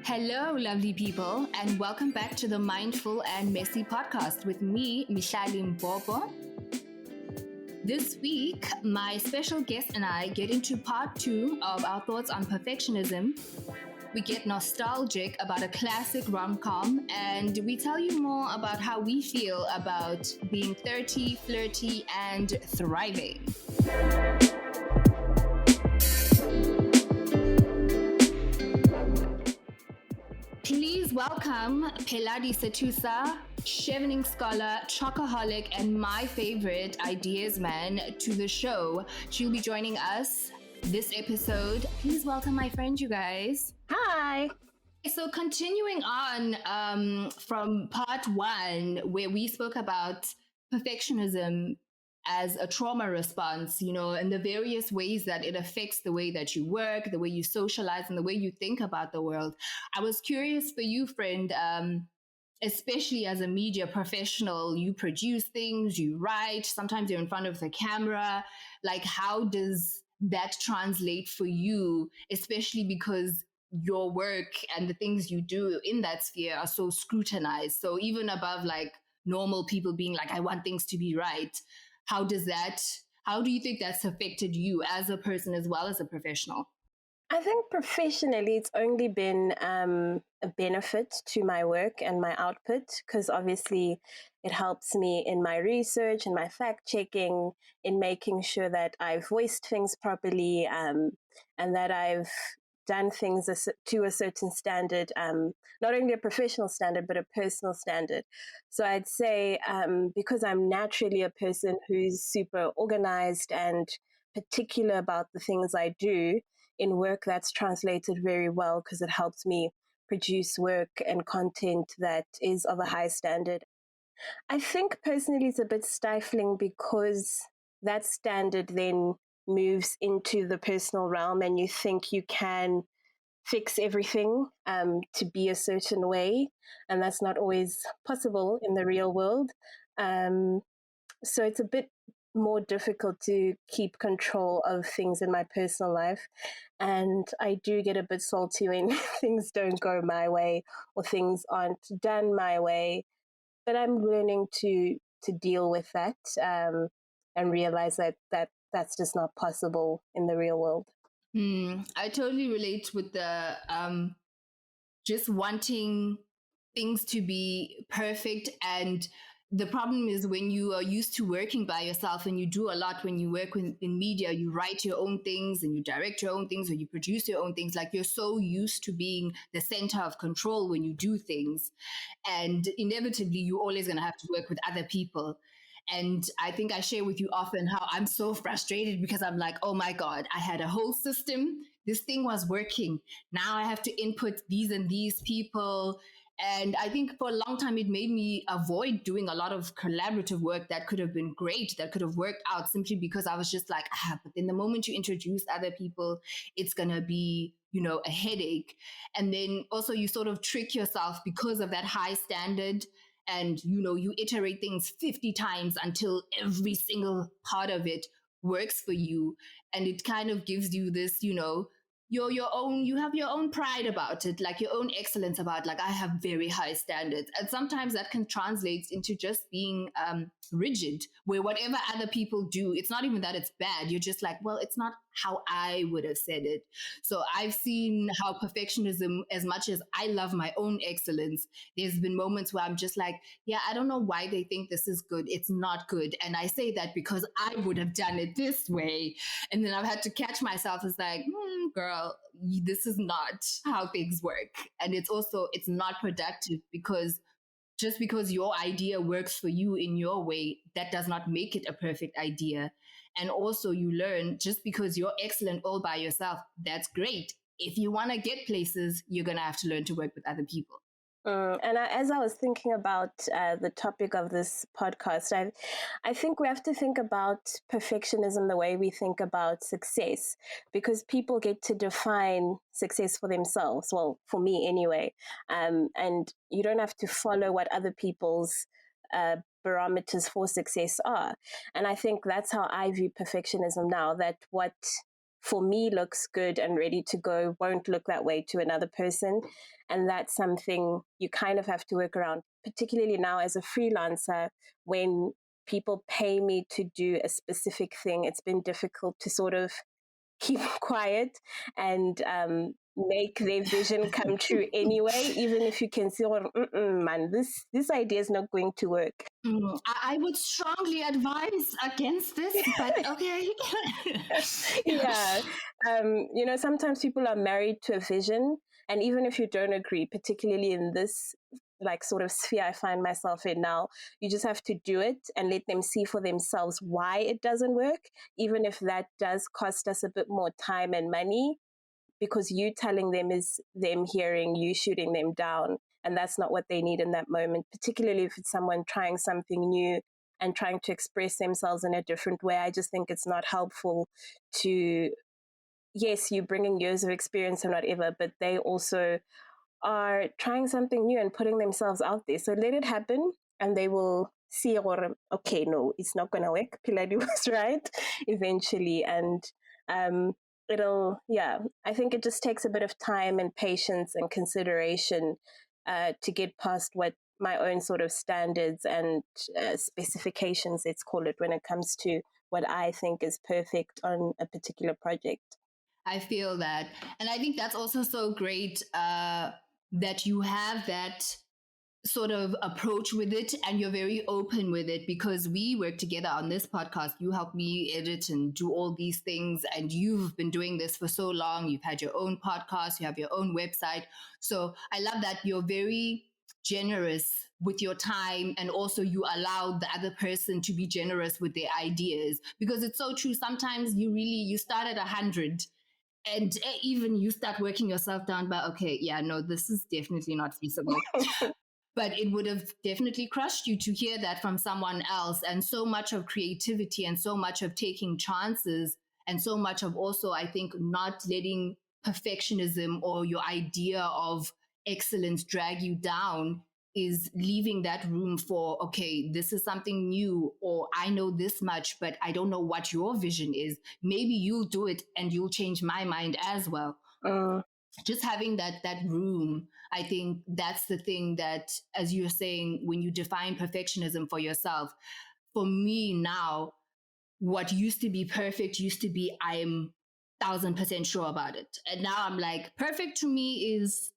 Hello, lovely people, and welcome back to the Mindful and Messy podcast with me, Pheladi Sethusa. This week, my special guest and I get into part 2 of our thoughts on perfectionism. We get nostalgic about a classic rom-com, and we tell you more about how we feel about being 30, flirty, and thriving. Please welcome Pheladi Sethusa, chevening scholar, chocoholic, and my favorite ideas man to the show. She'll be joining us this episode. Please welcome my friend, you guys. Hi. So continuing on from part 1, where we spoke about perfectionism as a trauma response, and the various ways that it affects the way that you work, the way you socialize, and the way you think about the world. I was curious for you, friend, especially as a media professional, you produce things, you write, sometimes you're in front of the camera. Like, how does that translate for you, especially because your work and the things you do in that sphere are so scrutinized? So even above like normal people being like, I want things to be right. How do you think that's affected you as a person as well as a professional? I think professionally, it's only been a benefit to my work and my output, because obviously it helps me in my research and my fact checking, in making sure that I've voiced things properly, and that I've done things to a certain standard, not only a professional standard, but a personal standard. So I'd say because I'm naturally a person who's super organized and particular about the things I do in work, that's translated very well because it helps me produce work and content that is of a high standard. I think personally it's a bit stifling because that standard then moves into the personal realm and you think you can fix everything to be a certain way, and that's not always possible in the real world. So it's a bit more difficult to keep control of things in my personal life, and I do get a bit salty when things don't go my way or things aren't done my way, but I'm learning to deal with that, and realize that that's just not possible in the real world. I totally relate with the just wanting things to be perfect. And the problem is when you are used to working by yourself, and you do a lot when you work in media, you write your own things and you direct your own things or you produce your own things. Like, you're so used to being the center of control when you do things. And inevitably, you're always going to have to work with other people. And I think I share with you often how I'm so frustrated because I'm like, oh my God, I had a whole system. This thing was working. Now I have to input these and these people. And I think for a long time, it made me avoid doing a lot of collaborative work that could have been great, that could have worked out, simply because I was just like, but then the moment you introduce other people, it's going to be, a headache. And then also you sort of trick yourself because of that high standard. And, you iterate things 50 times until every single part of it works for you. And it kind of gives you this, you have your own pride about it, like your own excellence about, like, I have very high standards. And sometimes that can translate into just being rigid, where whatever other people do, it's not even that it's bad. You're just like, well, it's not how I would have said it. So I've seen how perfectionism, as much as I love my own excellence, there's been moments where I'm just like, yeah, I don't know why they think this is good. It's not good. And I say that because I would have done it this way. And then I've had to catch myself as like, girl, this is not how things work. And it's not productive, because just because your idea works for you in your way, that does not make it a perfect idea. And also you learn, just because you're excellent all by yourself, that's great. If you want to get places, you're going to have to learn to work with other people. As I was thinking about the topic of this podcast, I think we have to think about perfectionism the way we think about success, because people get to define success for themselves. Well, for me anyway. And you don't have to follow what other people's barometers for success are. And I think that's how I view perfectionism now, that what for me looks good and ready to go won't look that way to another person. And that's something you kind of have to work around, particularly now as a freelancer. When people pay me to do a specific thing, it's been difficult to sort of keep quiet and make their vision come true anyway, even if you can see, oh, man, this idea is not going to work. I would strongly advise against this, but okay. Yeah. Sometimes people are married to a vision, and even if you don't agree, particularly in this like sort of sphere I find myself in now, you just have to do it and let them see for themselves why it doesn't work, even if that does cost us a bit more time and money, because you telling them is them hearing you shooting them down, and that's not what they need in that moment, particularly if it's someone trying something new and trying to express themselves in a different way. I just think it's not helpful to, yes, you bringing years of experience and whatever, but they also are trying something new and putting themselves out there. So let it happen, and they will see, okay, no, it's not going to work. Pheladi was right eventually. And I think it just takes a bit of time and patience and consideration to get past what my own sort of standards and specifications, let's call it, when it comes to what I think is perfect on a particular project. I feel that. And I think that's also so great that you have that sort of approach with it and you're very open with it, because we work together on this podcast. You help me edit and do all these things, and you've been doing this for so long. You've had your own podcast, you have your own website. So I love that you're very generous with your time, and also you allow the other person to be generous with their ideas, because it's so true. Sometimes you start at 100, and even you start working yourself down by, okay, yeah, no, this is definitely not feasible. But it would have definitely crushed you to hear that from someone else. And so much of creativity and so much of taking chances and so much of also, I think, not letting perfectionism or your idea of excellence drag you down is leaving that room for, okay, this is something new, or I know this much, but I don't know what your vision is. Maybe you'll do it and you'll change my mind as well. Just having that room, I think that's the thing that, as you're saying, when you define perfectionism for yourself, for me now, what used to be perfect used to be, I'm 1,000% sure about it, and now I'm like, perfect to me is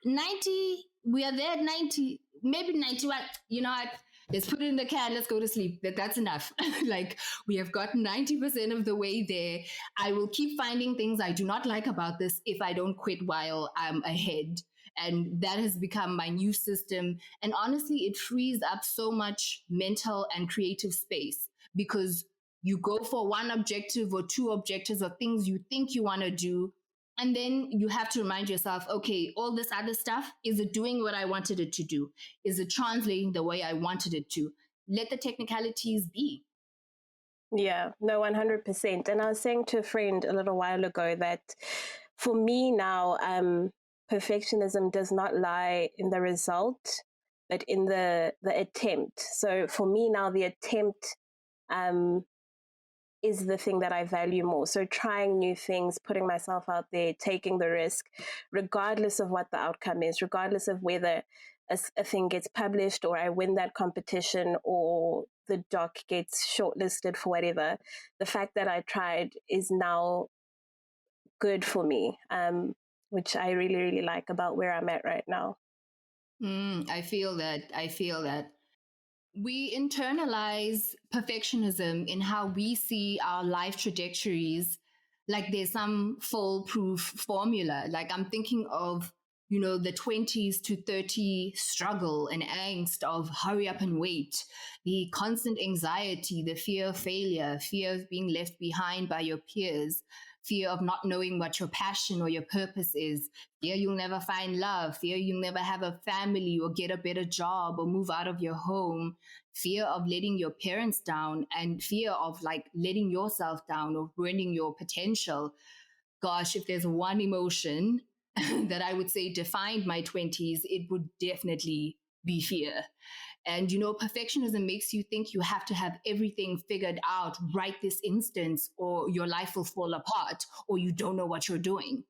90. We are there at 90, maybe 91. You know what, let's put it in the can, let's go to sleep. That's enough. Like, we have gotten 90% of the way there. I will keep finding things I do not like about this if I don't quit while I'm ahead. And that has become my new system. And honestly, it frees up so much mental and creative space, because you go for one objective or two objectives or things you think you want to do. And then you have to remind yourself, okay, all this other stuff, is it doing what I wanted it to do? Is it translating the way I wanted it to? Let the technicalities be. Yeah, no, 100%. And I was saying to a friend a little while ago that for me now, perfectionism does not lie in the result, but in the attempt. So for me now, the attempt is the thing that I value more. So trying new things, putting myself out there, taking the risk, regardless of what the outcome is, regardless of whether a thing gets published or I win that competition or the doc gets shortlisted for whatever, the fact that I tried is now good for me, which I really, really like about where I'm at right now. I feel that. I feel that. We internalize perfectionism in how we see our life trajectories, like there's some foolproof formula. Like, I'm thinking of, the 20s to 30 struggle and angst of hurry up and wait, the constant anxiety, the fear of failure, fear of being left behind by your peers, fear of not knowing what your passion or your purpose is, fear you'll never find love, fear you'll never have a family or get a better job or move out of your home, fear of letting your parents down, and fear of like letting yourself down or ruining your potential. Gosh, if there's one emotion that I would say defined my 20s, it would definitely be fear. And, perfectionism makes you think you have to have everything figured out right this instance, or your life will fall apart, or you don't know what you're doing.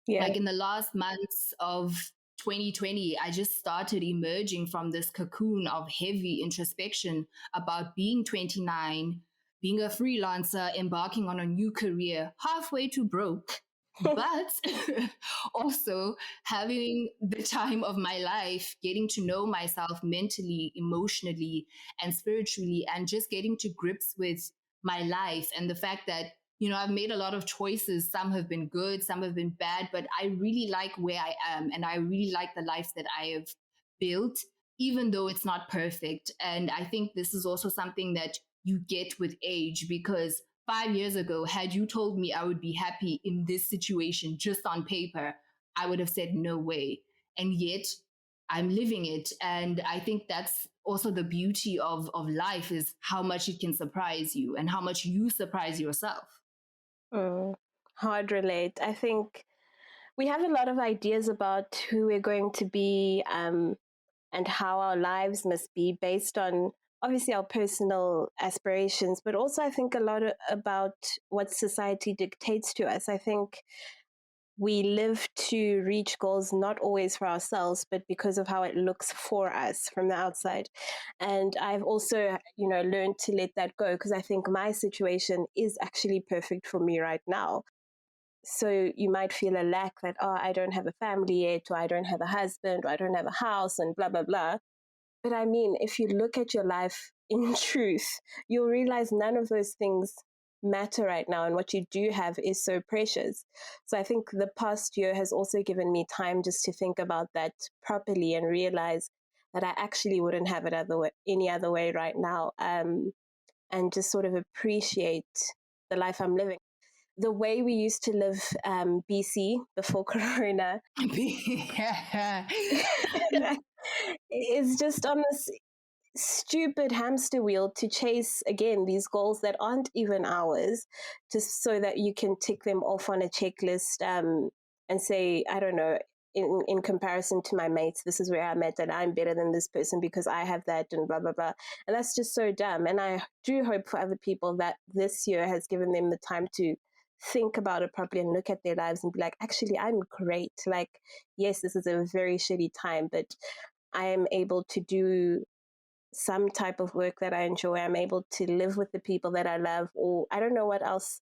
Yeah. Like in the last months of 2020, I just started emerging from this cocoon of heavy introspection about being 29, being a freelancer, embarking on a new career, halfway to broke, but also having the time of my life, getting to know myself mentally, emotionally, and spiritually, and just getting to grips with my life and the fact that I've made a lot of choices. Some have been good, some have been bad, but I really like where I am, and I really like the life that I have built, even though it's not perfect. And I think this is also something that you get with age, because 5 years ago, had you told me I would be happy in this situation just on paper, I would have said no way. And yet I'm living it. And I think that's also the beauty of life, is how much it can surprise you and how much you surprise yourself. Mm. Hard relate. I think we have a lot of ideas about who we're going to be, and how our lives must be based on obviously our personal aspirations, but also I think a lot about what society dictates to us. I think we live to reach goals not always for ourselves, but because of how it looks for us from the outside. And I've also, learned to let that go, because I think my situation is actually perfect for me right now. So you might feel a lack that, oh, I don't have a family yet, or I don't have a husband, or I don't have a house, and blah, blah, blah. But I mean, if you look at your life in truth, you'll realize none of those things matter right now. And what you do have is so precious. So I think the past year has also given me time just to think about that properly and realize that I actually wouldn't have it any other way right now. And just sort of appreciate the life I'm living. The way we used to live, BC before Corona, is just on this stupid hamster wheel to chase again these goals that aren't even ours, just so that you can tick them off on a checklist, and say, I don't know, in comparison to my mates, this is where I'm at, and I'm better than this person because I have that, and blah blah blah. And that's just so dumb. And I do hope for other people that this year has given them the time to think about it properly and look at their lives and be like, actually, I'm great. Like, yes, this is a very shitty time, but I am able to do some type of work that I enjoy. I'm able to live with the people that I love, or I don't know what else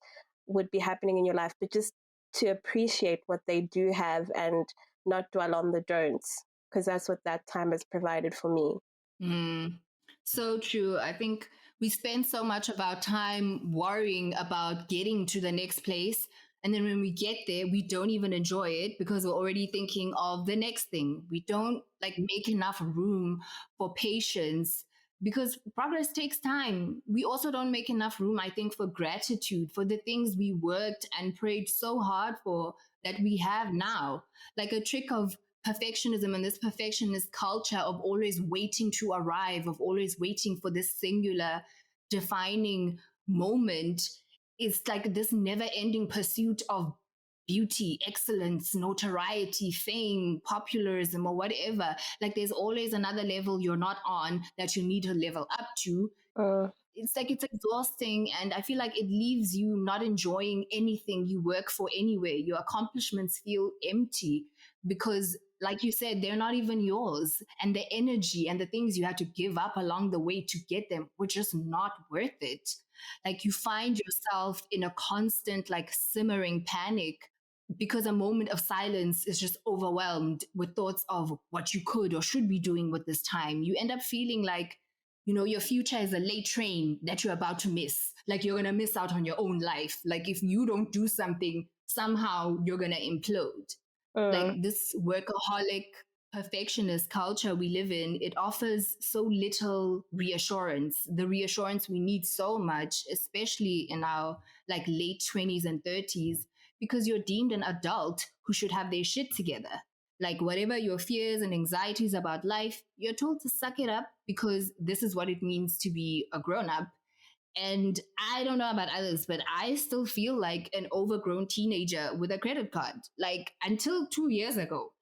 would be happening in your life, but just to appreciate what they do have and not dwell on the don'ts, because that's what that time has provided for me. So true. I think we spend so much of our time worrying about getting to the next place. And then when we get there, we don't even enjoy it because we're already thinking of the next thing. We don't like make enough room for patience, because progress takes time. We also don't make enough room, I think, for gratitude for the things we worked and prayed so hard for that we have now. Like a trick of perfectionism and this perfectionist culture of always waiting to arrive, of always waiting for this singular defining moment, is like this never ending pursuit of beauty, excellence, notoriety, fame, popularism, or whatever. Like there's always another level you're not on that you need to level up to. It's like it's exhausting, and I feel like it leaves you not enjoying anything you work for anyway. Your accomplishments feel empty because, like you said, they're not even yours, and the energy and the things you had to give up along the way to get them were just not worth it. Like you find yourself in a constant like simmering panic because a moment of silence is just overwhelmed with thoughts of what you could or should be doing with this time. You end up feeling like, your future is a late train that you're about to miss. Like you're going to miss out on your own life. Like if you don't do something, somehow you're going to implode. Like this workaholic, perfectionist culture we live in, it offers so little reassurance, the reassurance we need so much, especially in our like late 20s and 30s, because you're deemed an adult who should have their shit together. Like whatever your fears and anxieties about life, you're told to suck it up because this is what it means to be a grown up. And I don't know about others, but I still feel like an overgrown teenager with a credit card. Like until 2 years ago,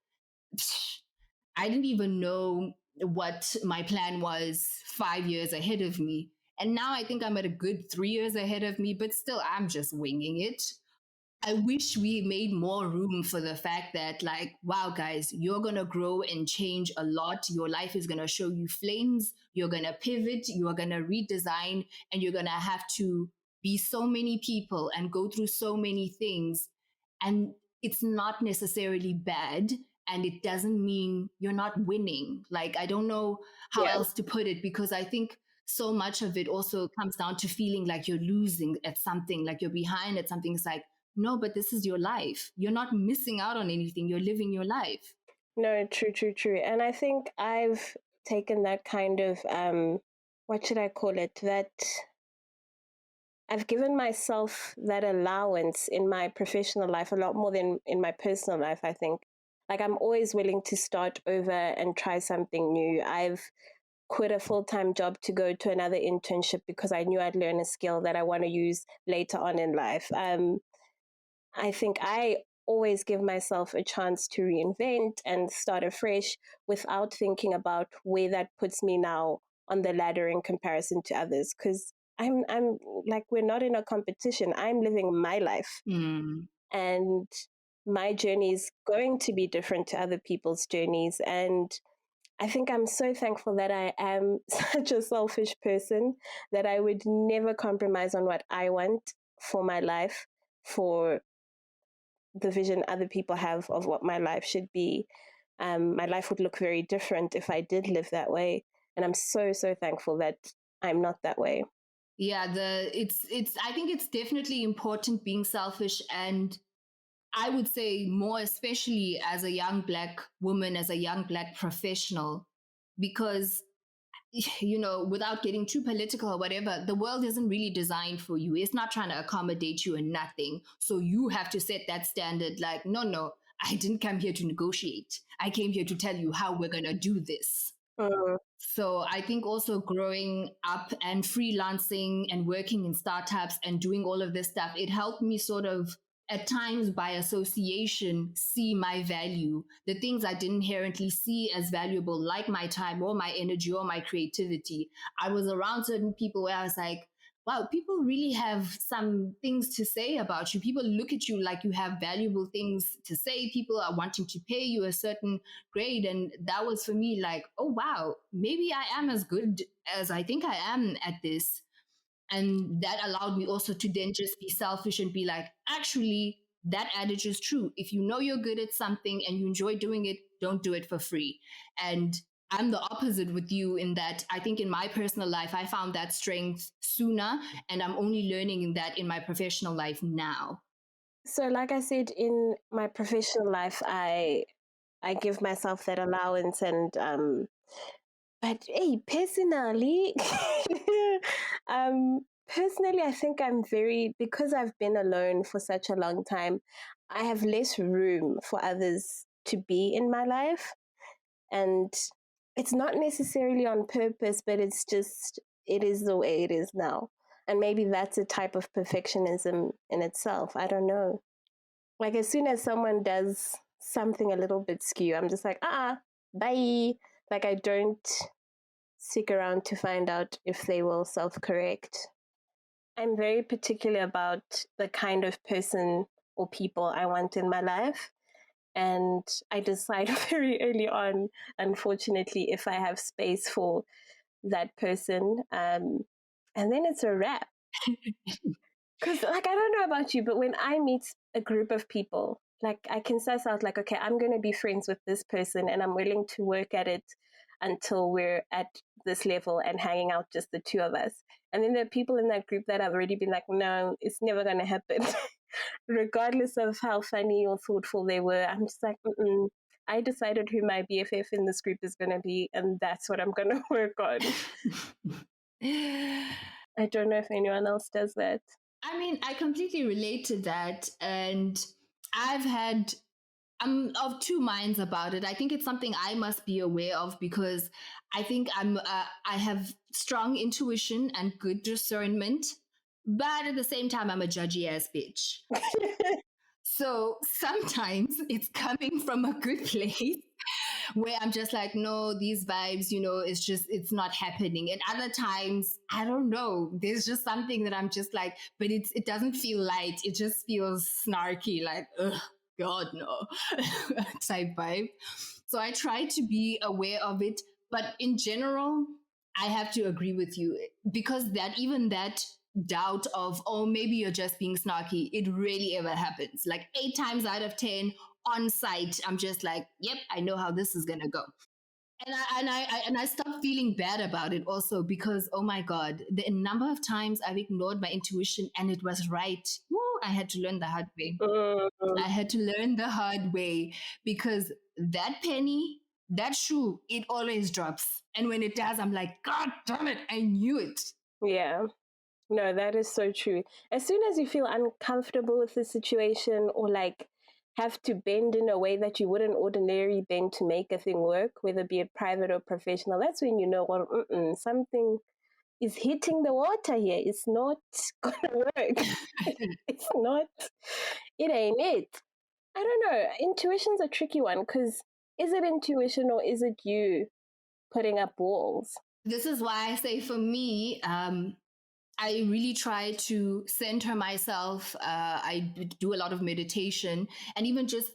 I didn't even know what my plan was 5 years ahead of me. And now I think I'm at a good 3 years ahead of me, but still I'm just winging it. I wish we made more room for the fact that, like, wow, guys, you're going to grow and change a lot. Your life is going to show you flames. You're going to pivot. You're going to redesign, and you're going to have to be so many people and go through so many things. And it's not necessarily bad. And it doesn't mean you're not winning. Like, I don't know how Yeah. else to put it, because I think so much of it also comes down to feeling like you're losing at something, like you're behind at something. It's like, no, but this is your life. You're not missing out on anything. You're living your life. No, true, true, true. And I think I've taken that kind of what should I call it? That I've given myself that allowance in my professional life a lot more than in my personal life, I think. Like, I'm always willing to start over and try something new. I've quit a full-time job to go to another internship because I knew I'd learn a skill that I want to use later on in life. I think I always give myself a chance to reinvent and start afresh without thinking about where that puts me now on the ladder in comparison to others. Because I'm like, we're not in a competition. I'm living my life, and my journey is going to be different to other people's journeys. And I think I'm so thankful that I am such a selfish person that I would never compromise on what I want for my life, for the vision other people have of what my life should be. My life would look very different if I did live that way. And I'm so, so thankful that I'm not that way. Yeah, it's I think it's definitely important being selfish, and I would say more especially as a young Black woman, as a young Black professional, because without getting too political or whatever, the world isn't really designed for you. It's not trying to accommodate you in nothing. So you have to set that standard like, no, no, I didn't come here to negotiate. I came here to tell you how we're going to do this. Mm. So I think also growing up and freelancing and working in startups and doing all of this stuff, it helped me sort of at times by association see my value, the things I didn't inherently see as valuable, like my time or my energy or my creativity. I was around certain people where I was like, wow, people really have some things to say about you. People look at you like you have valuable things to say. People are wanting to pay you a certain grade. And that was for me like, oh, wow, maybe I am as good as I think I am at this. And that allowed me also to then just be selfish and be like, actually, that adage is true. If you know you're good at something and you enjoy doing it, don't do it for free. And I'm the opposite with you in that I think in my personal life, I found that strength sooner, and I'm only learning that in my professional life now. So, like I said, in my professional life, I give myself that allowance, and but hey, personally, personally, I think I'm very, because I've been alone for such a long time, I have less room for others to be in my life. And it's not necessarily on purpose, but it's just, it is the way it is now. And maybe that's a type of perfectionism in itself. I don't know. Like, as soon as someone does something a little bit skew, I'm just like, bye. Like, I don't stick around to find out if they will self correct. I'm very particular about the kind of person or people I want in my life. And I decide very early on, unfortunately, if I have space for that person. And then it's a wrap. Because, like, I don't know about you, but when I meet a group of people, like, I can suss out, like, okay, I'm going to be friends with this person and I'm willing to work at it until we're at this level and hanging out just the two of us. And then there are people in that group that have already been like, no, it's never going to happen. Regardless of how funny or thoughtful they were, I'm just like, I decided who my BFF in this group is going to be, and that's what I'm going to work on. I don't know if anyone else does that. I mean, I completely relate to that. And I'm of two minds about it. I think it's something I must be aware of because I think I have strong intuition and good discernment, but at the same time, I'm a judgy ass bitch. So sometimes it's coming from a good place, where I'm just like, no, these vibes, it's not happening. And other times, I don't know, there's just something that I'm just like, but it doesn't feel light. It just feels snarky, like, ugh, God, no, type vibe. So I try to be aware of it. But in general, I have to agree with you because that doubt of, oh, maybe you're just being snarky, it really ever happens. Like 8 times out of 10 on site, I'm just like, yep, I know how this is gonna go. And I stopped feeling bad about it also because, oh my God, the number of times I've ignored my intuition and it was right. Woo, I had to learn the hard way. Mm, I had to learn the hard way because that penny, that shoe, it always drops. And when it does, I'm like, God damn it, I knew it. yeah. No, that is so true. As soon as you feel uncomfortable with the situation or like have to bend in a way that you wouldn't ordinarily bend to make a thing work, whether be it private or professional, that's when you know, well, something is hitting the water here. It's not gonna work. It's not, it ain't it. I don't know. Intuition's a tricky one because is it intuition or is it you putting up walls? This is why I say for me, I really try to center myself. I do a lot of meditation and even just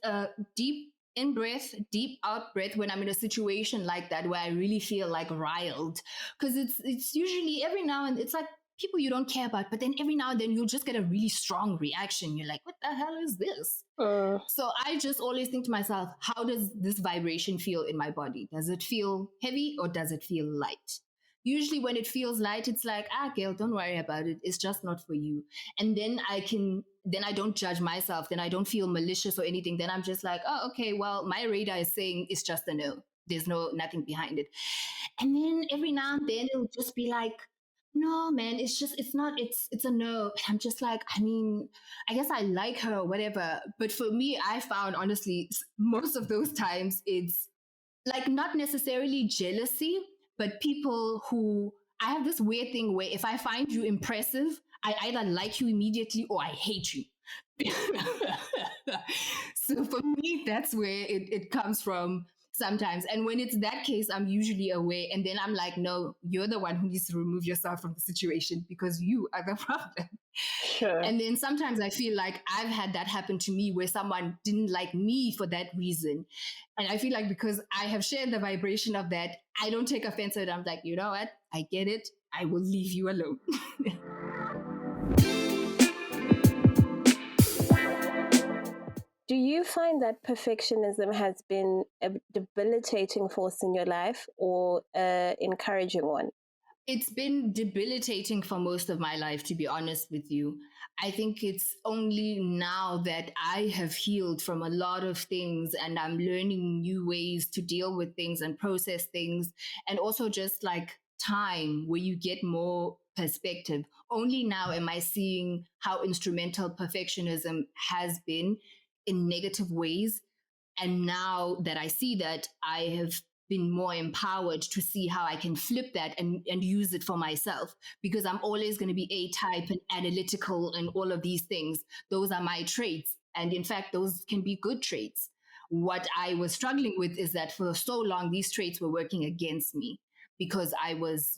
deep in breath, deep out breath when I'm in a situation like that where I really feel like riled. Because it's usually every now and it's like people you don't care about, but then every now and then you'll just get a really strong reaction. You're like, what the hell is this? Mm, So I just always think to myself, how does this vibration feel in my body? Does it feel heavy or does it feel light? Usually when it feels light, it's like, Gail, don't worry about it. It's just not for you. And then I don't judge myself. Then I don't feel malicious or anything. Then I'm just like, oh, okay, well, my radar is saying it's just a no. There's nothing behind it. And then every now and then it'll just be like, no, man, it's not, it's a no. And I'm just like, I mean, I guess I like her or whatever. But for me, I found honestly, most of those times it's like not necessarily jealousy, but people who I have this weird thing where if I find you impressive, I either like you immediately or I hate you. So for me, that's where it comes from sometimes. And when it's that case, I'm usually aware. And then I'm like, no, you're the one who needs to remove yourself from the situation because you are the problem. sure. And then sometimes I feel like I've had that happen to me where someone didn't like me for that reason. And I feel like because I have shared the vibration of that, I don't take offense to it. I'm like, you know what? I get it. I will leave you alone. Do you find that perfectionism has been a debilitating force in your life or an encouraging one? It's been debilitating for most of my life, to be honest with you. I think it's only now that I have healed from a lot of things and I'm learning new ways to deal with things and process things. And also just like time where you get more perspective. Only now am I seeing how instrumental perfectionism has been in negative ways. And now that I see that, I have been more empowered to see how I can flip that and use it for myself because I'm always going to be A type and analytical and all of these things. Those are my traits. And in fact, those can be good traits. What I was struggling with is that for so long, these traits were working against me because I was,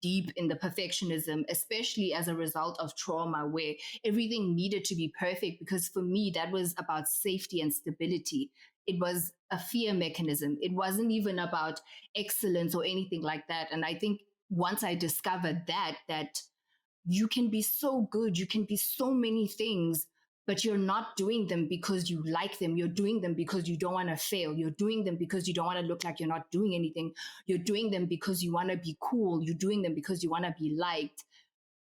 deep in the perfectionism, especially as a result of trauma where everything needed to be perfect. Because for me, that was about safety and stability. It was a fear mechanism. It wasn't even about excellence or anything like that. And I think once I discovered that you can be so good, you can be so many things, but you're not doing them because you like them. You're doing them because you don't want to fail. You're doing them because you don't want to look like you're not doing anything. You're doing them because you want to be cool. You're doing them because you want to be liked.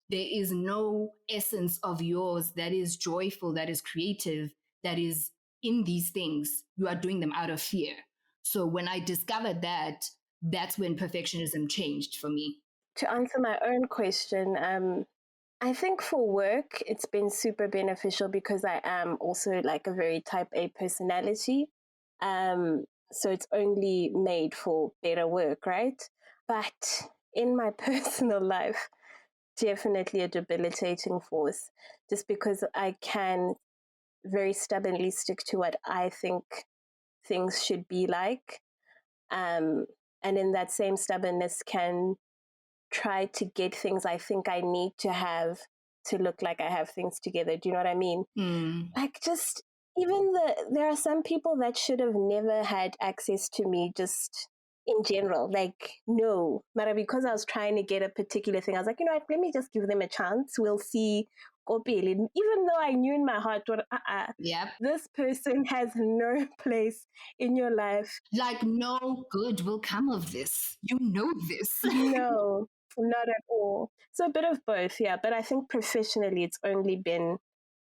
There is no essence of yours that is joyful, that is creative, that is in these things. You are doing them out of fear. So when I discovered that, that's when perfectionism changed for me. To answer my own question, I think for work, it's been super beneficial because I am also like a very type A personality. So it's only made for better work, right? But in my personal life, definitely a debilitating force just because I can very stubbornly stick to what I think things should be like. And in that same stubbornness can try to get things I think I need to have to look like I have things together. Do you know what I mean? Mm. Like, just even there are some people that should have never had access to me, just in general. Like, no, but because I was trying to get a particular thing, I was like, you know what, let me just give them a chance. We'll see. Even though I knew in my heart, Yep. this person has no place in your life. Like, no good will come of this. You know this. No, not at all. So a bit of both, yeah. But I think professionally, it's only been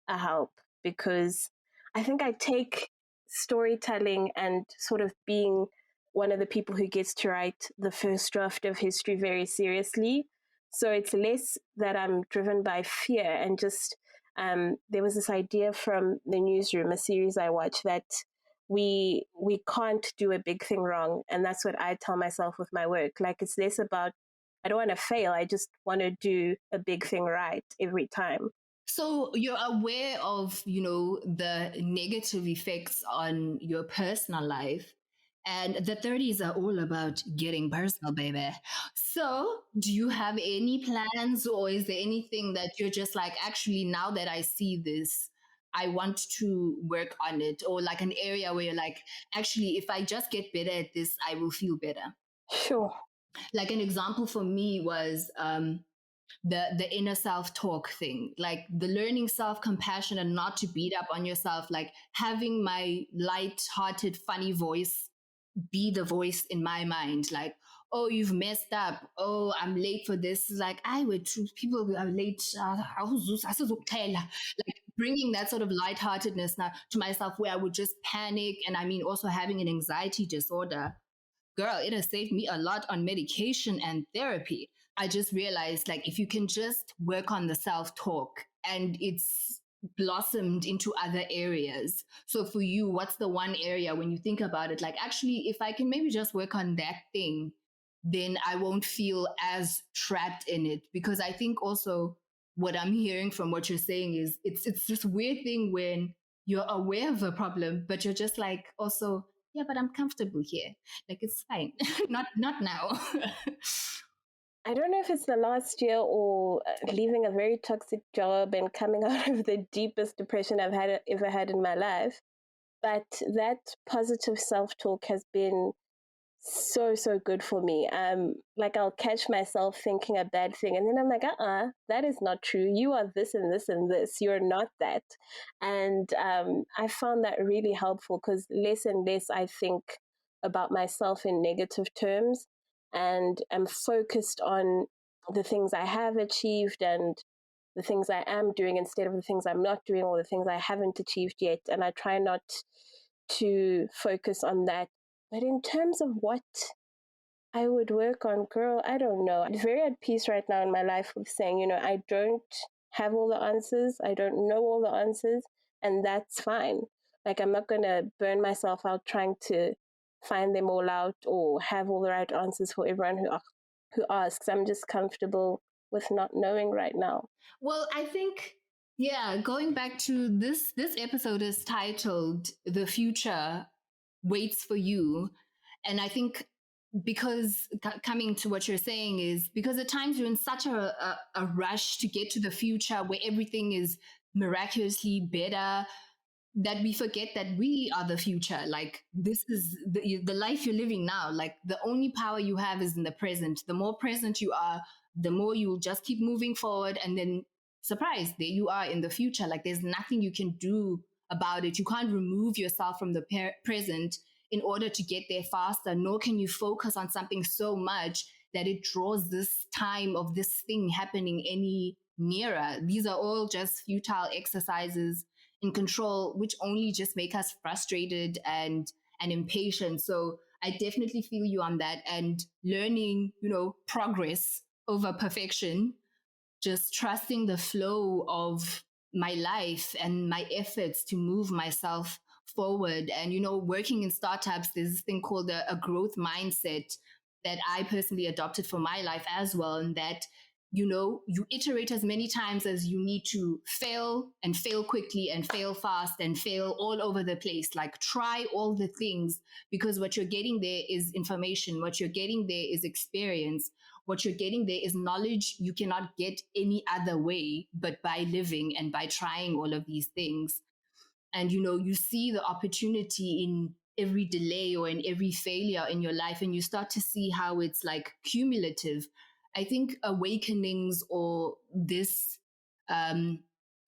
a help because I think I take storytelling and sort of being one of the people who gets to write the first draft of history very seriously. So it's less that I'm driven by fear and just there was this idea from the newsroom, a series I watch, that we can't do a big thing wrong, and that's what I tell myself with my work. Like, it's less about I don't want to fail, I just want to do a big thing right every time. So you're aware of, the negative effects on your personal life. And the 30s are all about getting personal, baby. So, do you have any plans, or is there anything that you're just like, actually, now that I see this, I want to work on it? Or like an area where you're like, actually, if I just get better at this, I will feel better. Sure. Like an example for me was the inner self talk thing, like the learning self compassion and not to beat up on yourself, like having my light hearted funny voice be the voice in my mind, like, oh, you've messed up, oh, I'm late for this, like I would choose people who are late, like bringing that sort of lightheartedness now to myself, where I would just panic. And I mean, also having an anxiety disorder, girl, it has saved me a lot on medication and therapy. I just realized, like, if you can just work on the self talk, and it's blossomed into other areas. So for you, what's the one area when you think about it? Like, actually, if I can maybe just work on that thing, then I won't feel as trapped in it. Because I think also what I'm hearing from what you're saying is it's this weird thing when you're aware of a problem, but you're just like also, yeah, but I'm comfortable here. Like it's fine. Not now. I don't know if it's the last year or leaving a very toxic job and coming out of the deepest depression I've ever had in my life, but that positive self talk has been so good for me. Like, I'll catch myself thinking a bad thing, and then I'm like, that is not true. You are this and this and this. You're not that. And I found that really helpful because less and less I think about myself in negative terms, and I'm focused on the things I have achieved and the things I am doing instead of the things I'm not doing or the things I haven't achieved yet. And I try not to focus on that. But in terms of what I would work on, girl, I don't know. I'm very at peace right now in my life with saying, I don't have all the answers. I don't know all the answers. And that's fine. Like, I'm not going to burn myself out trying to find them all out or have all the right answers for everyone who asks. I'm just comfortable with not knowing right now. Well, I think, yeah, going back to this episode is titled "The Future Waits for You," and I think because coming to what you're saying is because at times you're in such a rush to get to the future where everything is miraculously better, that we forget that we are the future. Like this is the life you're living now. Like the only power you have is in the present. The more present you are, the more you'll just keep moving forward. And then surprise, there you are in the future. Like there's nothing you can do about it. You can't remove yourself from the present in order to get there faster, nor can you focus on something so much that it draws this time of this thing happening any nearer. These are all just futile exercises in control, which only just make us frustrated and impatient. So I definitely feel you on that. And learning, progress over perfection, just trusting the flow of my life and my efforts to move myself forward. And working in startups, there's this thing called a growth mindset that I personally adopted for my life as well, and that you iterate as many times as you need to fail, and fail quickly and fail fast and fail all over the place. Like, try all the things, because what you're getting there is information. What you're getting there is experience. What you're getting there is knowledge you cannot get any other way but by living and by trying all of these things. And you see the opportunity in every delay or in every failure in your life, and you start to see how it's like cumulative. I think awakenings, or this um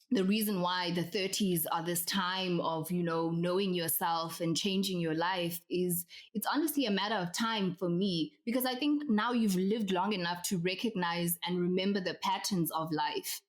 the reason why the 30s are this time of knowing yourself and changing your life, is it's honestly a matter of time for me, because I think now you've lived long enough to recognize and remember the patterns of life.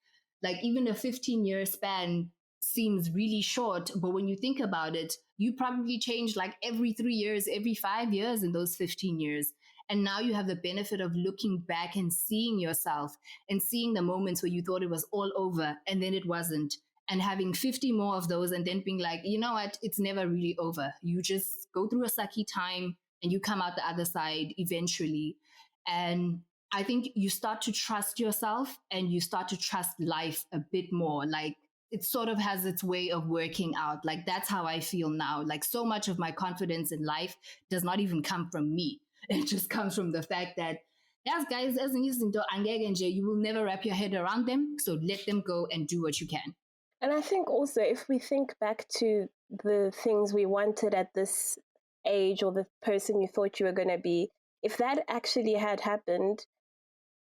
Like, even a 15-year span seems really short, but when you think about it, you probably changed like every 3 years, every 5 years in those 15 years. And now you have the benefit of looking back and seeing yourself, and seeing the moments where you thought it was all over and then it wasn't, and having 50 more of those, and then being like, you know what, it's never really over. You just go through a sucky time and you come out the other side eventually. And I think you start to trust yourself, and you start to trust life a bit more. Like, it sort of has its way of working out. Like, that's how I feel now. Like, so much of my confidence in life does not even come from me. It just comes from the fact that, yes, guys, as you will never wrap your head around them. So let them go and do what you can. And I think also, if we think back to the things we wanted at this age, or the person you thought you were going to be, if that actually had happened,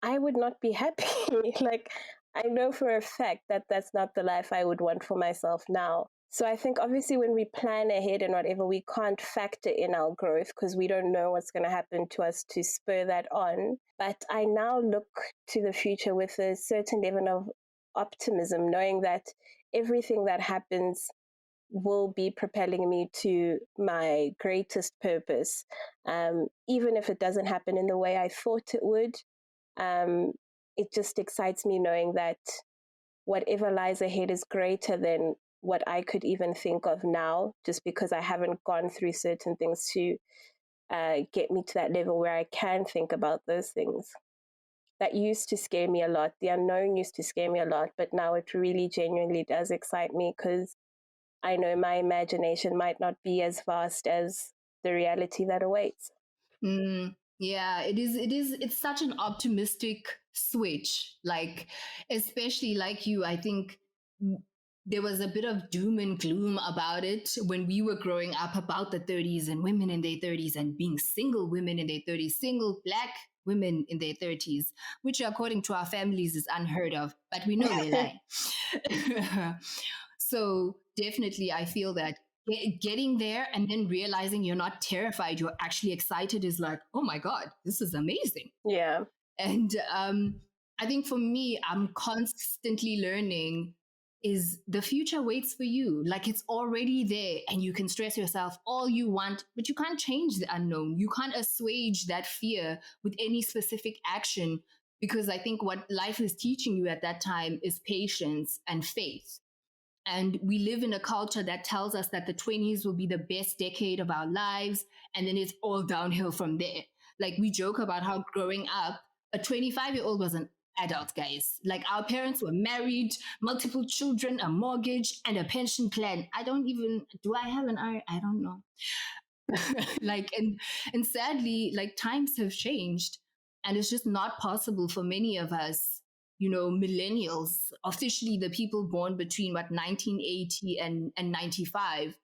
I would not be happy. Like, I know for a fact that that's not the life I would want for myself now. So I think obviously when we plan ahead and whatever, we can't factor in our growth because we don't know what's going to happen to us to spur that on. But I now look to the future with a certain level of optimism, knowing that everything that happens will be propelling me to my greatest purpose. Even if it doesn't happen in the way I thought it would, it just excites me knowing that whatever lies ahead is greater than what I could even think of now, just because I haven't gone through certain things to get me to that level where I can think about those things. That used to scare me a lot. The unknown used to scare me a lot, but now it really genuinely does excite me, because I know my imagination might not be as vast as the reality that awaits. Yeah, it is. It's such an optimistic switch. Like, especially like you, I think there was a bit of doom and gloom about it when we were growing up, about the 30s and women in their 30s, and being single women in their 30s, single Black women in their 30s, which according to our families is unheard of, but we know they lie. So definitely, I feel that getting there and then realizing you're not terrified, you're actually excited, is like, oh my God, this is amazing. Yeah. And I think for me, I'm constantly learning, is the future waits for you. Like, it's already there, and you can stress yourself all you want, but you can't change the unknown. You can't assuage that fear with any specific action, because I think what life is teaching you at that time is patience and faith. And we live in a culture that tells us that the 20s will be the best decade of our lives, and then it's all downhill from there. Like, we joke about how growing up, a 25-year-old was an adult, guys. Like, our parents were married, multiple children, a mortgage, and a pension plan. Do I have an I don't know. Like, and sadly, like, times have changed, and it's just not possible for many of us, millennials, officially the people born between 1980 and 95.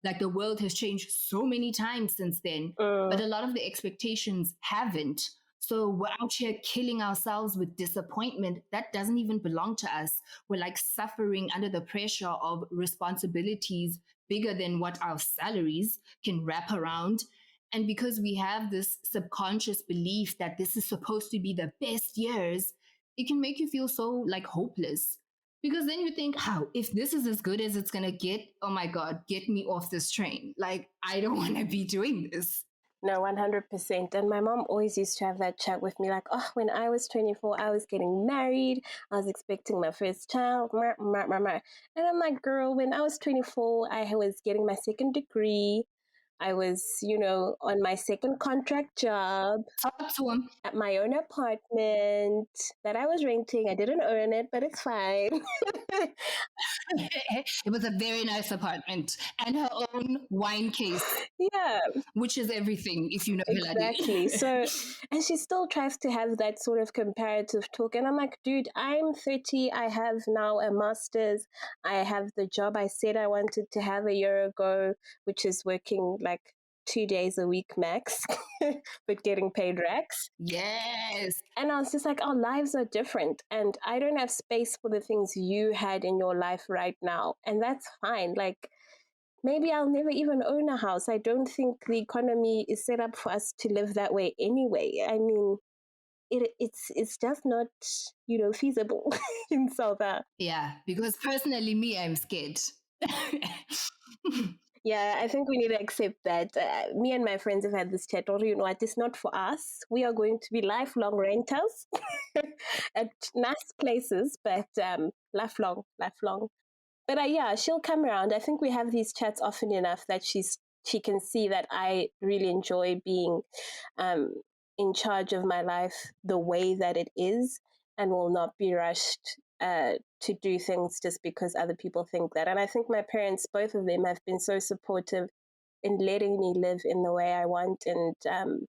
Like, the world has changed so many times since then, but a lot of the expectations haven't. So we're out here killing ourselves with disappointment that doesn't even belong to us. We're like suffering under the pressure of responsibilities bigger than what our salaries can wrap around. And because we have this subconscious belief that this is supposed to be the best years, it can make you feel so like hopeless. Because then you think, how, if this is as good as it's going to get, oh my God, get me off this train. Like, I don't want to be doing this. No, 100%. And my mom always used to have that chat with me, like, oh, when I was 24, I was getting married. I was expecting my first child. And I'm like, girl, when I was 24, I was getting my second degree. I was, on my second contract job Talk to him. at my own apartment that I was renting. I didn't own it, but it's fine. It was a very nice apartment and her own wine case, Yeah, which is everything if you know exactly. Pheladi. So, and she still tries to have that sort of comparative talk. And I'm like, dude, I'm 30. I have now a master's. I have the job I said I wanted to have a year ago, which is working like 2 days a week max, but getting paid racks. Yes. And I was just like, our lives are different. And I don't have space for the things you had in your life right now. And that's fine. Like, maybe I'll never even own a house. I don't think the economy is set up for us to live that way anyway. I mean, it's just not, feasible in South Africa. Yeah, because personally, me, I'm scared. Yeah, I think we need to accept that. Me and my friends have had this chat, or what, it's not for us. We are going to be lifelong renters at nice places, but lifelong, lifelong. But yeah, she'll come around. I think we have these chats often enough that she can see that I really enjoy being um, in charge of my life the way that it is, and will not be rushed to do things just because other people think that. And I think my parents, both of them, have been so supportive in letting me live in the way I want, and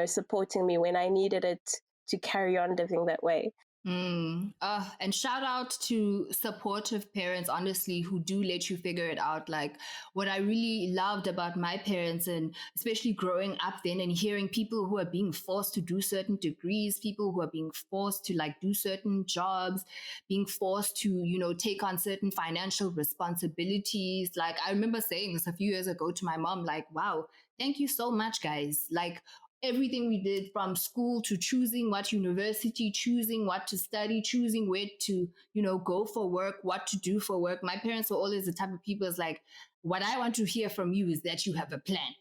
supporting me when I needed it to carry on living that way. And shout out to supportive parents, honestly, who do let you figure it out. Like, what I really loved about my parents, and especially growing up then and hearing people who are being forced to do certain degrees, people who are being forced to like do certain jobs, being forced to, take on certain financial responsibilities. Like, I remember saying this a few years ago to my mom, like, wow, thank you so much, guys. Like, everything we did from school to choosing what university, choosing what to study, choosing where to, go for work, what to do for work. My parents were always the type of people is like, what I want to hear from you is that you have a plan.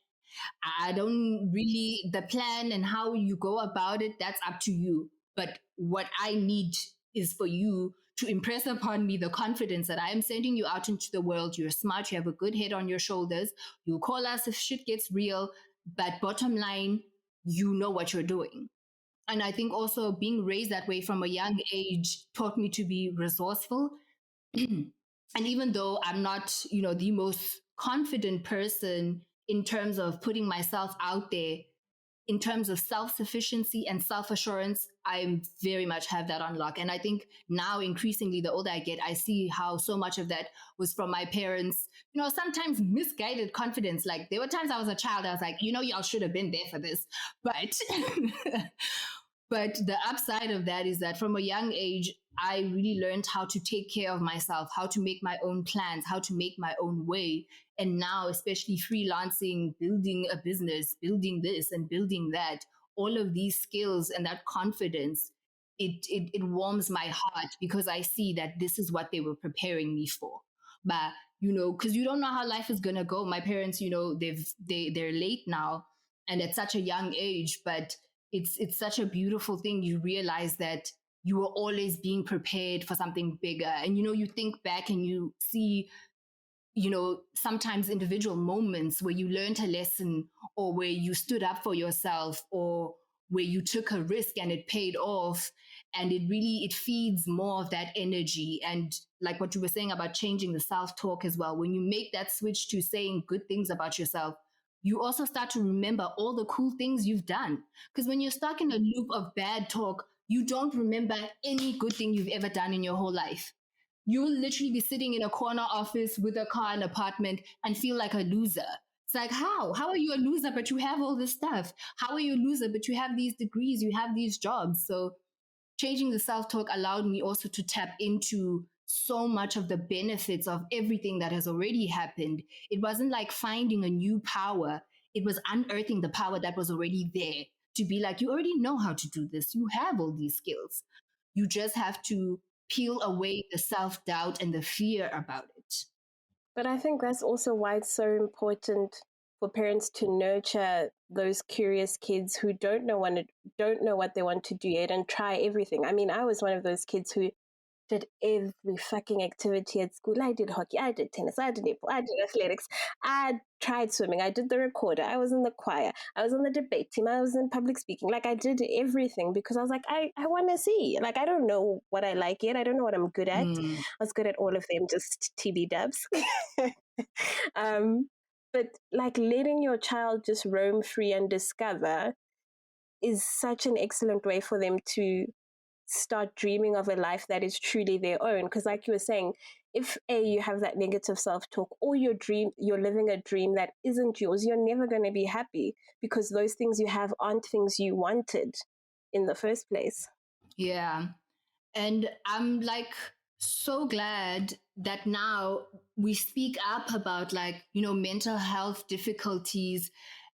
I don't really, the plan and how you go about it, that's up to you. But what I need is for you to impress upon me the confidence that I am sending you out into the world. You're smart, you have a good head on your shoulders. You'll call us if shit gets real. But bottom line, you know what you're doing. And I think also being raised that way from a young age taught me to be resourceful. And even though I'm not, the most confident person in terms of putting myself out there, in terms of self-sufficiency and self-assurance, I very much have that on lock. And I think now increasingly, the older I get, I see how so much of that was from my parents, sometimes misguided confidence. Like, there were times I was a child, I was like, y'all should have been there for this. But but the upside of that is that from a young age, I really learned how to take care of myself, how to make my own plans, how to make my own way. And now, especially freelancing, building a business, building this and building that, all of these skills and that confidence, it warms my heart because I see that this is what they were preparing me for. But, because you don't know how life is going to go. My parents, they're late now and at such a young age, but it's such a beautiful thing. You realize that you were always being prepared for something bigger. And you think back and you see, sometimes individual moments where you learned a lesson, or where you stood up for yourself, or where you took a risk and it paid off. And it feeds more of that energy. And like what you were saying about changing the self-talk as well, when you make that switch to saying good things about yourself, you also start to remember all the cool things you've done. Because when you're stuck in a loop of bad talk, you don't remember any good thing you've ever done in your whole life. You will literally be sitting in a corner office with a car and apartment and feel like a loser. It's like, how? How are you a loser, but you have all this stuff? How are you a loser, but you have these degrees, you have these jobs? So changing the self-talk allowed me also to tap into so much of the benefits of everything that has already happened. It wasn't like finding a new power. It was unearthing the power that was already there, to be like, you already know how to do this. You have all these skills. You just have to peel away the self-doubt and the fear about it. But I think that's also why it's so important for parents to nurture those curious kids who don't know what they want to do yet and try everything. I mean, I was one of those kids who did every fucking activity at school. I did hockey, I did tennis, I did netball, I did athletics, I tried swimming, I did the recorder, I was in the choir, I was on the debate team, I was in public speaking. Like I did everything because I was like, I want to see. Like I don't know what I like yet. I don't know what I'm good at. Mm. I was good at all of them, just TB dubs. But like letting your child just roam free and discover is such an excellent way for them to start dreaming of a life that is truly their own. Because like you were saying, if you have that negative self-talk, or you're living a dream that isn't yours, you're never going to be happy, because those things you have aren't things you wanted in the first place. Yeah. And I'm like so glad that now we speak up about, like, mental health difficulties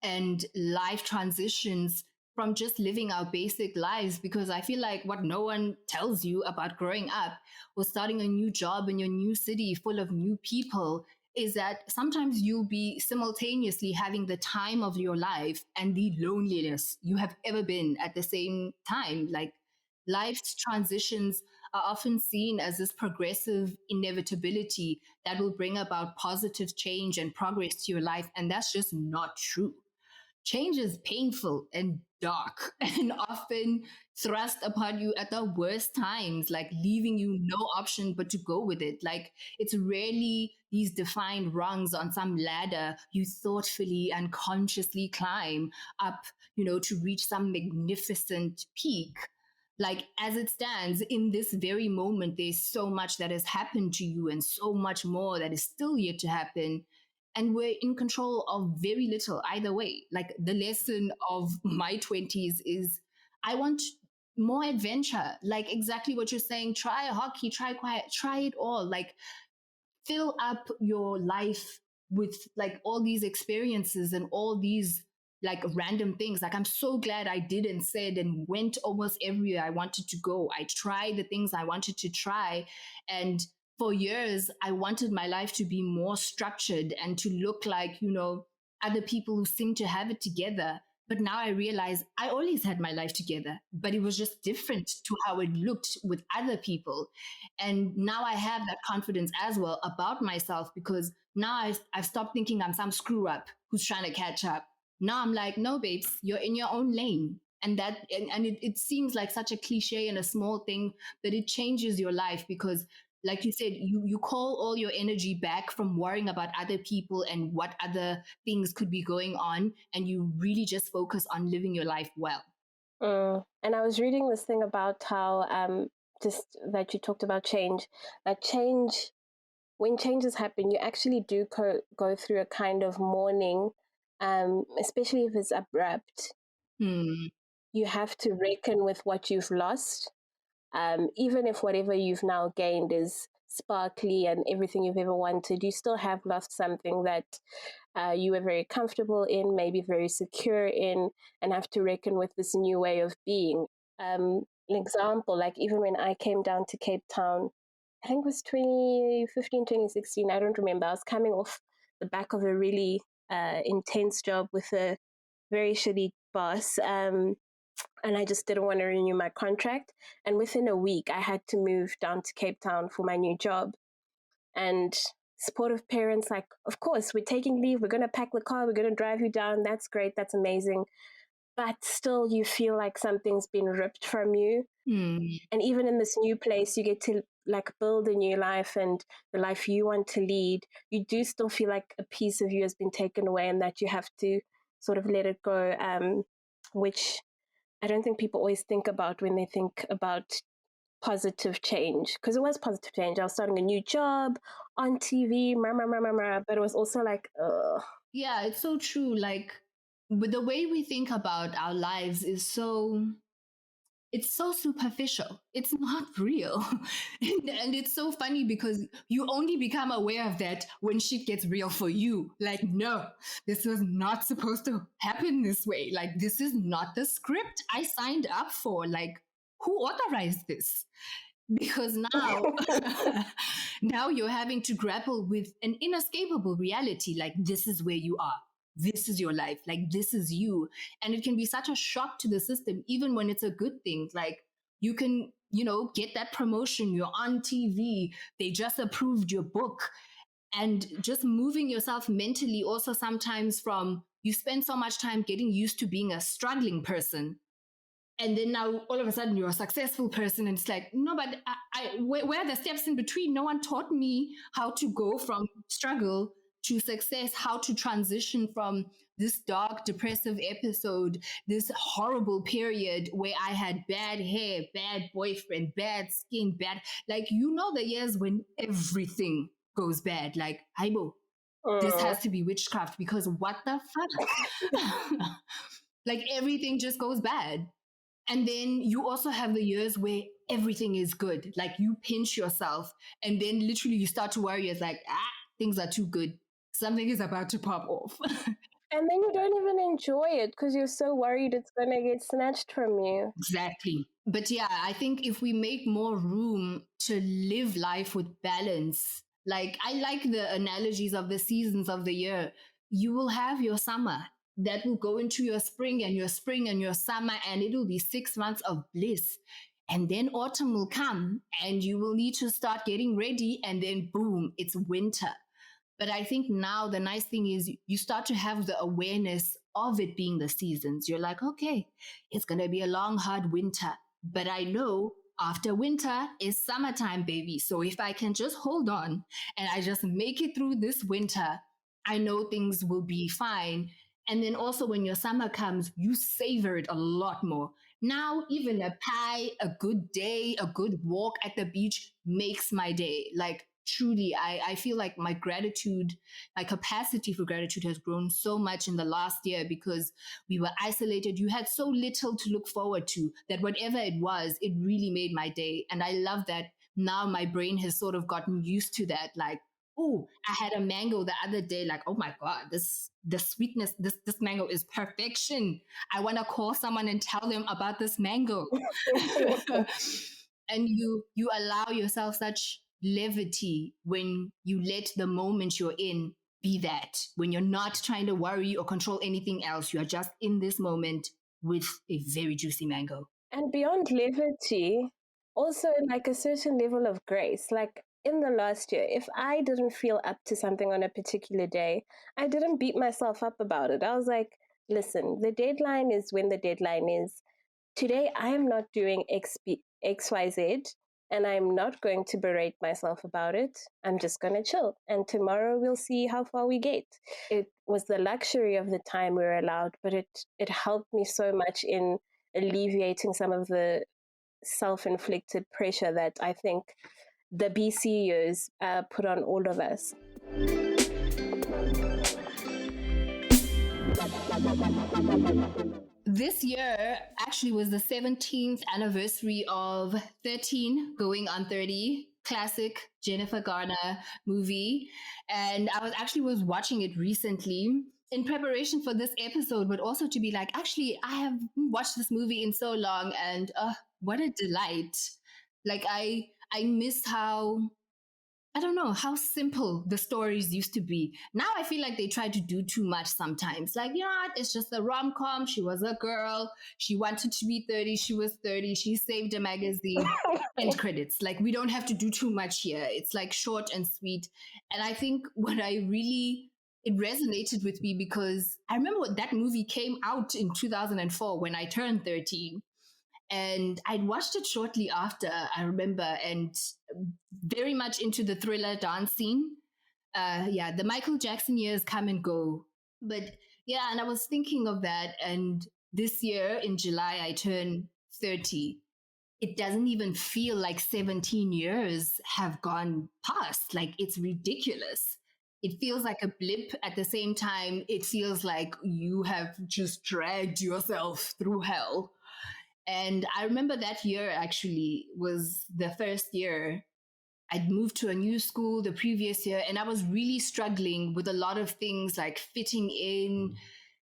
and life transitions from just living our basic lives, because I feel like what no one tells you about growing up or starting a new job in your new city full of new people is that sometimes you'll be simultaneously having the time of your life and the loneliest you have ever been at the same time. Like, life's transitions are often seen as this progressive inevitability that will bring about positive change and progress to your life. And that's just not true. Change is painful and dark and often thrust upon you at the worst times, like leaving you no option but to go with it. Like, it's rarely these defined rungs on some ladder you thoughtfully and consciously climb up, to reach some magnificent peak. Like, as it stands in this very moment, there's so much that has happened to you and so much more that is still yet to happen, and we're in control of very little either way. Like, the lesson of my 20s is I want more adventure, like exactly what you're saying. Try hockey, try quiet, try it all. Like, fill up your life with like all these experiences and all these like random things. Like, I'm so glad I did and said and went almost everywhere I wanted to go. I tried the things I wanted to try. And for years, I wanted my life to be more structured and to look like, other people who seem to have it together. But now I realize I always had my life together, but it was just different to how it looked with other people. And now I have that confidence as well about myself, because now I've stopped thinking I'm some screw up who's trying to catch up. Now I'm like, no, babes, you're in your own lane. And it seems like such a cliche and a small thing, but it changes your life because, like you said, you call all your energy back from worrying about other people and what other things could be going on, and you really just focus on living your life well. And I was reading this thing about how just that you talked about change. That change, when changes happen, you actually do go through a kind of mourning, especially if it's abrupt. You have to reckon with what you've lost, even if whatever you've now gained is sparkly and everything you've ever wanted. You still have lost something that you were very comfortable in, maybe very secure in, and have to reckon with this new way of being. An example, like even when I came down to Cape Town, I think it was 2015, 2016, I don't remember. I was coming off the back of a really intense job with a very shitty boss. And I just didn't want to renew my contract. And within a week, I had to move down to Cape Town for my new job. And supportive parents, like, of course, we're taking leave, we're going to pack the car, we're going to drive you down. That's great, that's amazing. But still, you feel like something's been ripped from you. And even in this new place, you get to like build a new life and the life you want to lead. You do still feel like a piece of you has been taken away and that you have to sort of let it go, which I don't think people always think about when they think about positive change, because it was positive change. I was starting a new job on TV, but it was also like, ugh. Yeah, it's so true. Like, but the way we think about our lives is it's so superficial. It's not real. And it's so funny because you only become aware of that when shit gets real for you. Like, no, this was not supposed to happen this way. Like, this is not the script I signed up for. Like, who authorized this? Because now now you're having to grapple with an inescapable reality. Like, this is where you are, this is your life, like this is you. And it can be such a shock to the system, even when it's a good thing. Like, you can get that promotion, you're on TV, they just approved your book. And just moving yourself mentally also sometimes from you spend so much time getting used to being a struggling person, and then now all of a sudden you're a successful person, and it's like, no, but where are the steps in between? No one taught me how to go from struggle to success, how to transition from this dark depressive episode, this horrible period where I had bad hair, bad boyfriend, bad skin, bad, like, the years when everything goes bad, like, Haibo, this has to be witchcraft, because what the fuck? Like, everything just goes bad. And then you also have the years where everything is good. Like, you pinch yourself, and then literally you start to worry. It's like, things are too good. Something is about to pop off. And then you don't even enjoy it because you're so worried it's going to get snatched from you. Exactly. But yeah, I think if we make more room to live life with balance, like, I like the analogies of the seasons of the year. You will have your summer that will go into your spring and your spring and your summer, and it'll be 6 months of bliss. And then autumn will come and you will need to start getting ready, and then boom, it's winter. But I think now the nice thing is you start to have the awareness of it being the seasons. You're like, okay, it's going to be a long, hard winter, but I know after winter is summertime, baby. So if I can just hold on and I just make it through this winter, I know things will be fine. And then also when your summer comes, you savor it a lot more. Now, even a pie, a good day, a good walk at the beach makes my day. Like, truly, I feel like my capacity for gratitude has grown so much in the last year, because we were isolated. You had so little to look forward to that whatever it was, it really made my day. And I love that now my brain has sort of gotten used to that. Like, oh, I had a mango the other day. Like, oh my God, the sweetness, this mango is perfection. I want to call someone and tell them about this mango. And you allow yourself such levity when you let the moment you're in be that. When you're not trying to worry or control anything else, you are just in this moment with a very juicy mango. And beyond levity, also like a certain level of grace. Like in the last year, if I didn't feel up to something on a particular day, I didn't beat myself up about it. I was like, listen, the deadline is when the deadline is. Today, I am not doing XYZ, and I'm not going to berate myself about it. I'm just going to chill. And tomorrow we'll see how far we get. It was the luxury of the time we were allowed, but it helped me so much in alleviating some of the self-inflicted pressure that I think the BC years put on all of us. This year actually was the 17th anniversary of 13 going on 30, classic Jennifer Garner movie. And I was watching it recently in preparation for this episode, but also to be like, actually, I have watched this movie in so long, and what a delight. Like, I miss how, I don't know, how simple the stories used to be. Now I feel like they try to do too much sometimes. Like, what? It's just a rom-com. She was a girl. She wanted to be 30. She was 30. She saved a magazine. End credits. Like, we don't have to do too much here. It's like short and sweet. And I think it resonated with me because I remember that movie came out in 2004 when I turned 13. And I'd watched it shortly after, I remember, and very much into the Thriller dance scene. The Michael Jackson years come and go. But yeah, and I was thinking of that. And this year in July, I turn 30. It doesn't even feel like 17 years have gone past. Like, it's ridiculous. It feels like a blip. At the same time, it feels like you have just dragged yourself through hell. And I remember that year actually was the first year I'd moved to a new school the previous year, and I was really struggling with a lot of things like fitting in,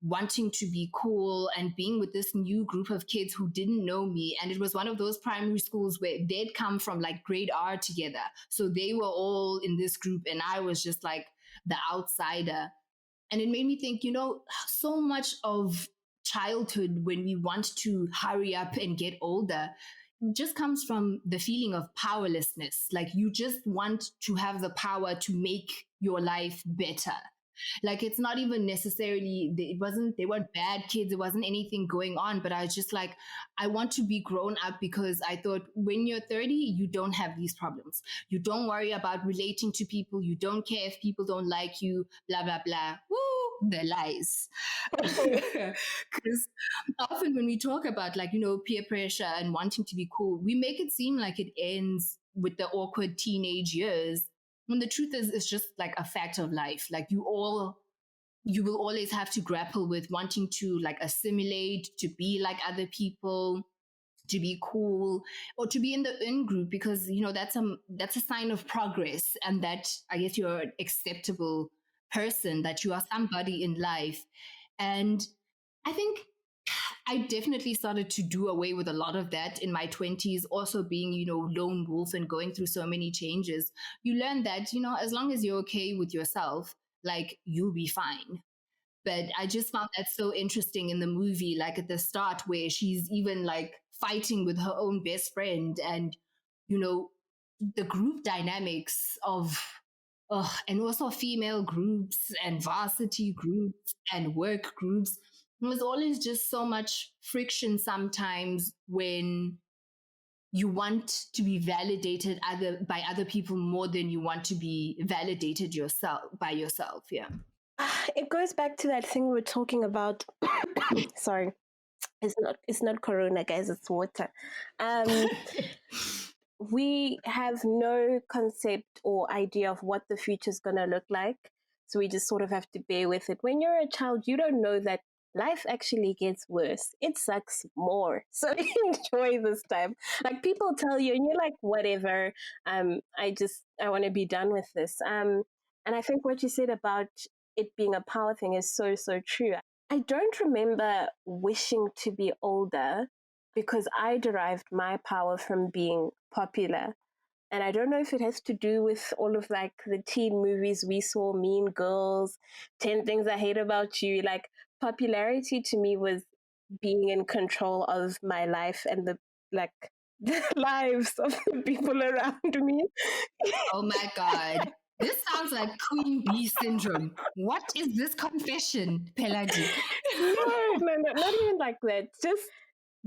wanting to be cool, and being with this new group of kids who didn't know me. And it was one of those primary schools where they'd come from like grade R together. So they were all in this group, and I was just like the outsider. And it made me think, so much of childhood, when we want to hurry up and get older, just comes from the feeling of powerlessness. Like you just want to have the power to make your life better. Like it's not even necessarily, they weren't bad kids, it wasn't anything going on, but I was just like, I want to be grown up, because I thought when you're 30 you don't have these problems, you don't worry about relating to people, you don't care if people don't like you, blah blah blah. Woo, the lies. Because often when we talk about, like, peer pressure and wanting to be cool, we make it seem like it ends with the awkward teenage years, when the truth is it's just like a fact of life. Like you will always have to grapple with wanting to like assimilate, to be like other people, to be cool, or to be in the in group, because that's a sign of progress, and that I guess you're an acceptable person, that you are somebody in life. And I think I definitely started to do away with a lot of that in my 20s, also being, lone wolf and going through so many changes. You learn that, as long as you're okay with yourself, like you'll be fine. But I just found that so interesting in the movie, like at the start, where she's even like fighting with her own best friend, and, you know, the group dynamics of, and also female groups and varsity groups and work groups. There's always just so much friction sometimes when you want to be validated by other people more than you want to be validated by yourself. Yeah. It goes back to that thing we were talking about. Sorry, it's not Corona, guys. It's water. We have no concept or idea of what the future is going to look like. So we just sort of have to bear with it. When you're a child, you don't know that life actually gets worse. It sucks more. So enjoy this time. Like people tell you, and you're like, whatever. I want to be done with this. And I think what you said about it being a power thing is so, so true. I don't remember wishing to be older because I derived my power from being popular. And I don't know if it has to do with all of like the teen movies we saw, Mean Girls, 10 Things I Hate About You. Like popularity to me was being in control of my life and the lives of the people around me. Oh my God. This sounds like Queen Bee syndrome. What is this confession, Pheladi? No, not even like that. Just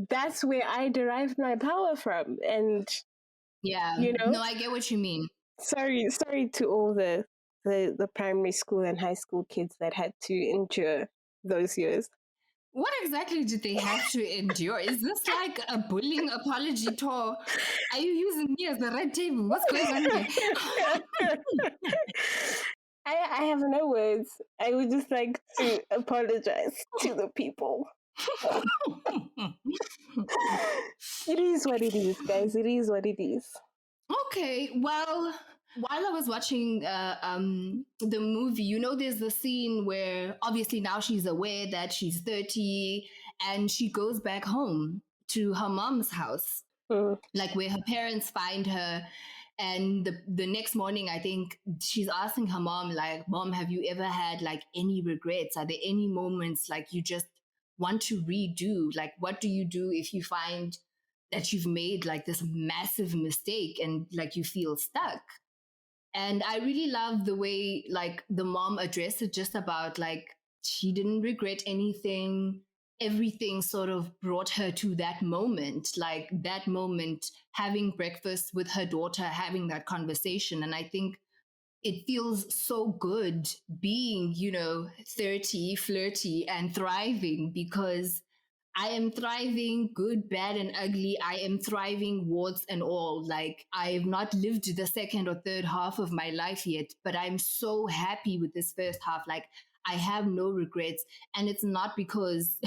that's where I derived my power from. And Yeah. No, I get what you mean. sorry to all the primary school and high school kids that had to endure those years. What exactly did they have to endure? Is this like a bullying apology tour? Are you using me as a red table? What's going on here? I have no words. I would just like to apologize to the people. It is what it is, guys. It is what it is. Okay, well, while I was watching the movie, there's the scene where obviously now she's aware that she's 30, and she goes back home to her mom's house, like where her parents find her. And the next morning, I think she's asking her mom, like, Mom, have you ever had like any regrets? Are there any moments like you just want to redo? Like, what do you do if you find that you've made like this massive mistake and like you feel stuck? And I really love the way like the mom addressed it, just about like she didn't regret anything. Everything sort of brought her to that moment, like that moment, having breakfast with her daughter, having that conversation. And I think it feels so good being, 30, flirty and thriving, because I am thriving, good, bad, and ugly. I am thriving, warts and all. Like, I have not lived the second or third half of my life yet, but I'm so happy with this first half. Like, I have no regrets. And it's not because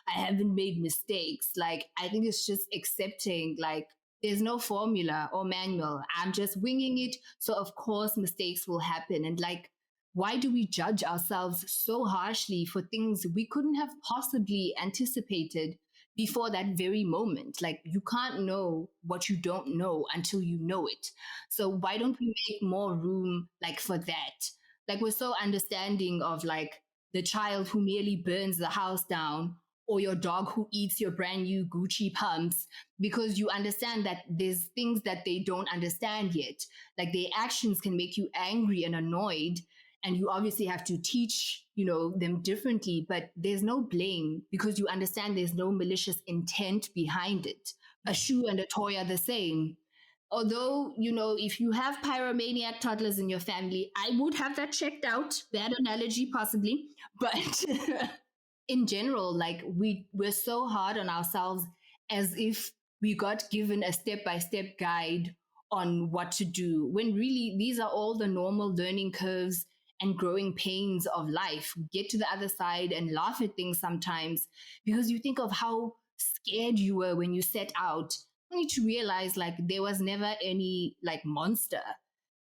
I haven't made mistakes. Like, I think it's just accepting, like, there's no formula or manual. I'm just winging it. So, of course, mistakes will happen. And, like, why do we judge ourselves so harshly for things we couldn't have possibly anticipated before that very moment? Like, you can't know what you don't know until you know it. So why don't we make more room like for that? Like, we're so understanding of like the child who merely burns the house down, or your dog who eats your brand new Gucci pumps, because you understand that there's things that they don't understand yet. Like their actions can make you angry and annoyed. And you obviously have to teach, them differently, but there's no blame because you understand there's no malicious intent behind it. A shoe and a toy are the same. Although, if you have pyromaniac toddlers in your family, I would have that checked out. Bad analogy, possibly. But in general, like we're so hard on ourselves as if we got given a step-by-step guide on what to do, when really these are all the normal learning curves and growing pains of life. We get to the other side and laugh at things sometimes because you think of how scared you were when you set out, only to realize like there was never any like monster.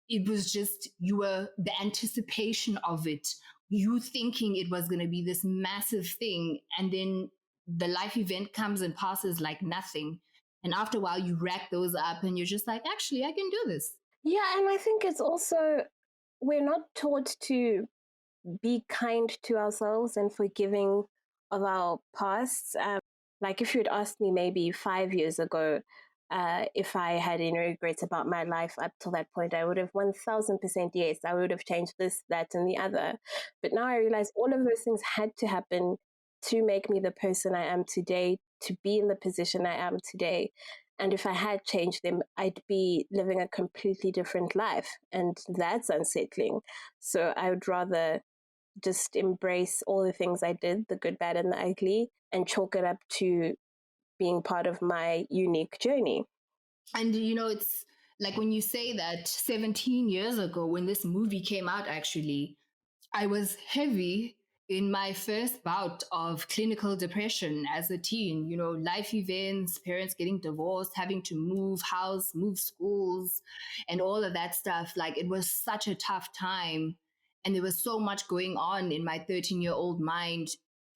It was just you were the anticipation of it, you thinking it was going to be this massive thing, and then the life event comes and passes like nothing. And after a while you rack those up and you're just like, actually I can do this. Yeah, and I think it's also, we're not taught to be kind to ourselves and forgiving of our pasts. Like if you'd asked me maybe 5 years ago if I had any regrets about my life up till that point, I would have 1000% yes. I would have changed this, that, and the other. But now I realize all of those things had to happen to make me the person I am today, to be in the position I am today. And if I had changed them, I'd be living a completely different life. And that's unsettling. So I would rather just embrace all the things I did, the good, bad, and the ugly, and chalk it up to being part of my unique journey. And it's like when you say that 17 years ago when this movie came out, actually I was heavy in my first bout of clinical depression as a teen, life events, parents getting divorced, having to move house, move schools, and all of that stuff. Like it was such a tough time. And there was so much going on in my 13-year-old mind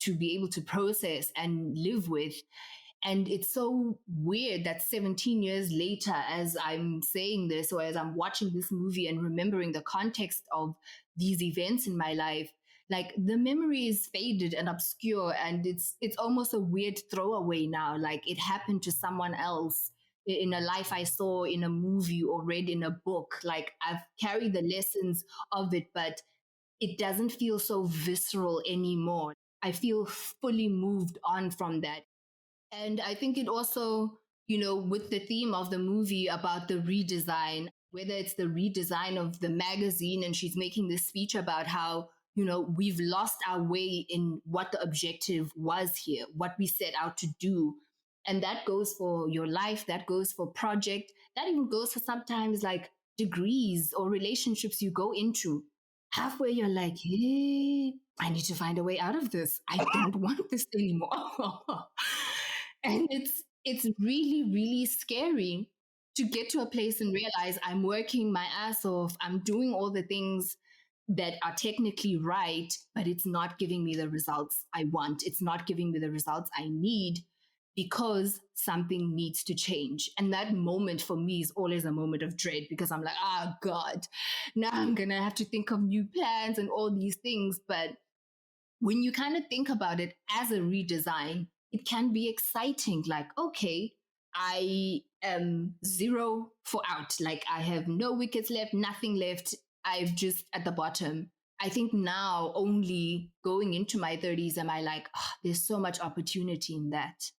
to be able to process and live with. And it's so weird that 17 years later, as I'm saying this or as I'm watching this movie and remembering the context of these events in my life, like the memory is faded and obscure, and it's almost a weird throwaway now. Like it happened to someone else in a life I saw in a movie or read in a book. Like I've carried the lessons of it, but it doesn't feel so visceral anymore. I feel fully moved on from that. And I think it also, with the theme of the movie about the redesign, whether it's the redesign of the magazine, and she's making this speech about how, we've lost our way in what the objective was here, what we set out to do. And that goes for your life, that goes for project, that even goes for sometimes like degrees or relationships you go into. Halfway, you're like, hey, I need to find a way out of this. I don't want this anymore. And it's really, really scary to get to a place and realize I'm working my ass off. I'm doing all the things that are technically right, but it's not giving me the results I want. It's not giving me the results I need because something needs to change. And that moment for me is always a moment of dread because I'm like, ah, God, now I'm going to have to think of new plans and all these things. But when you kind of think about it as a redesign, it can be exciting. Like, okay, I am zero for out. Like, I have no wickets left, nothing left. I've just at the bottom. I think now, only going into my 30s, am I like, oh, there's so much opportunity in that.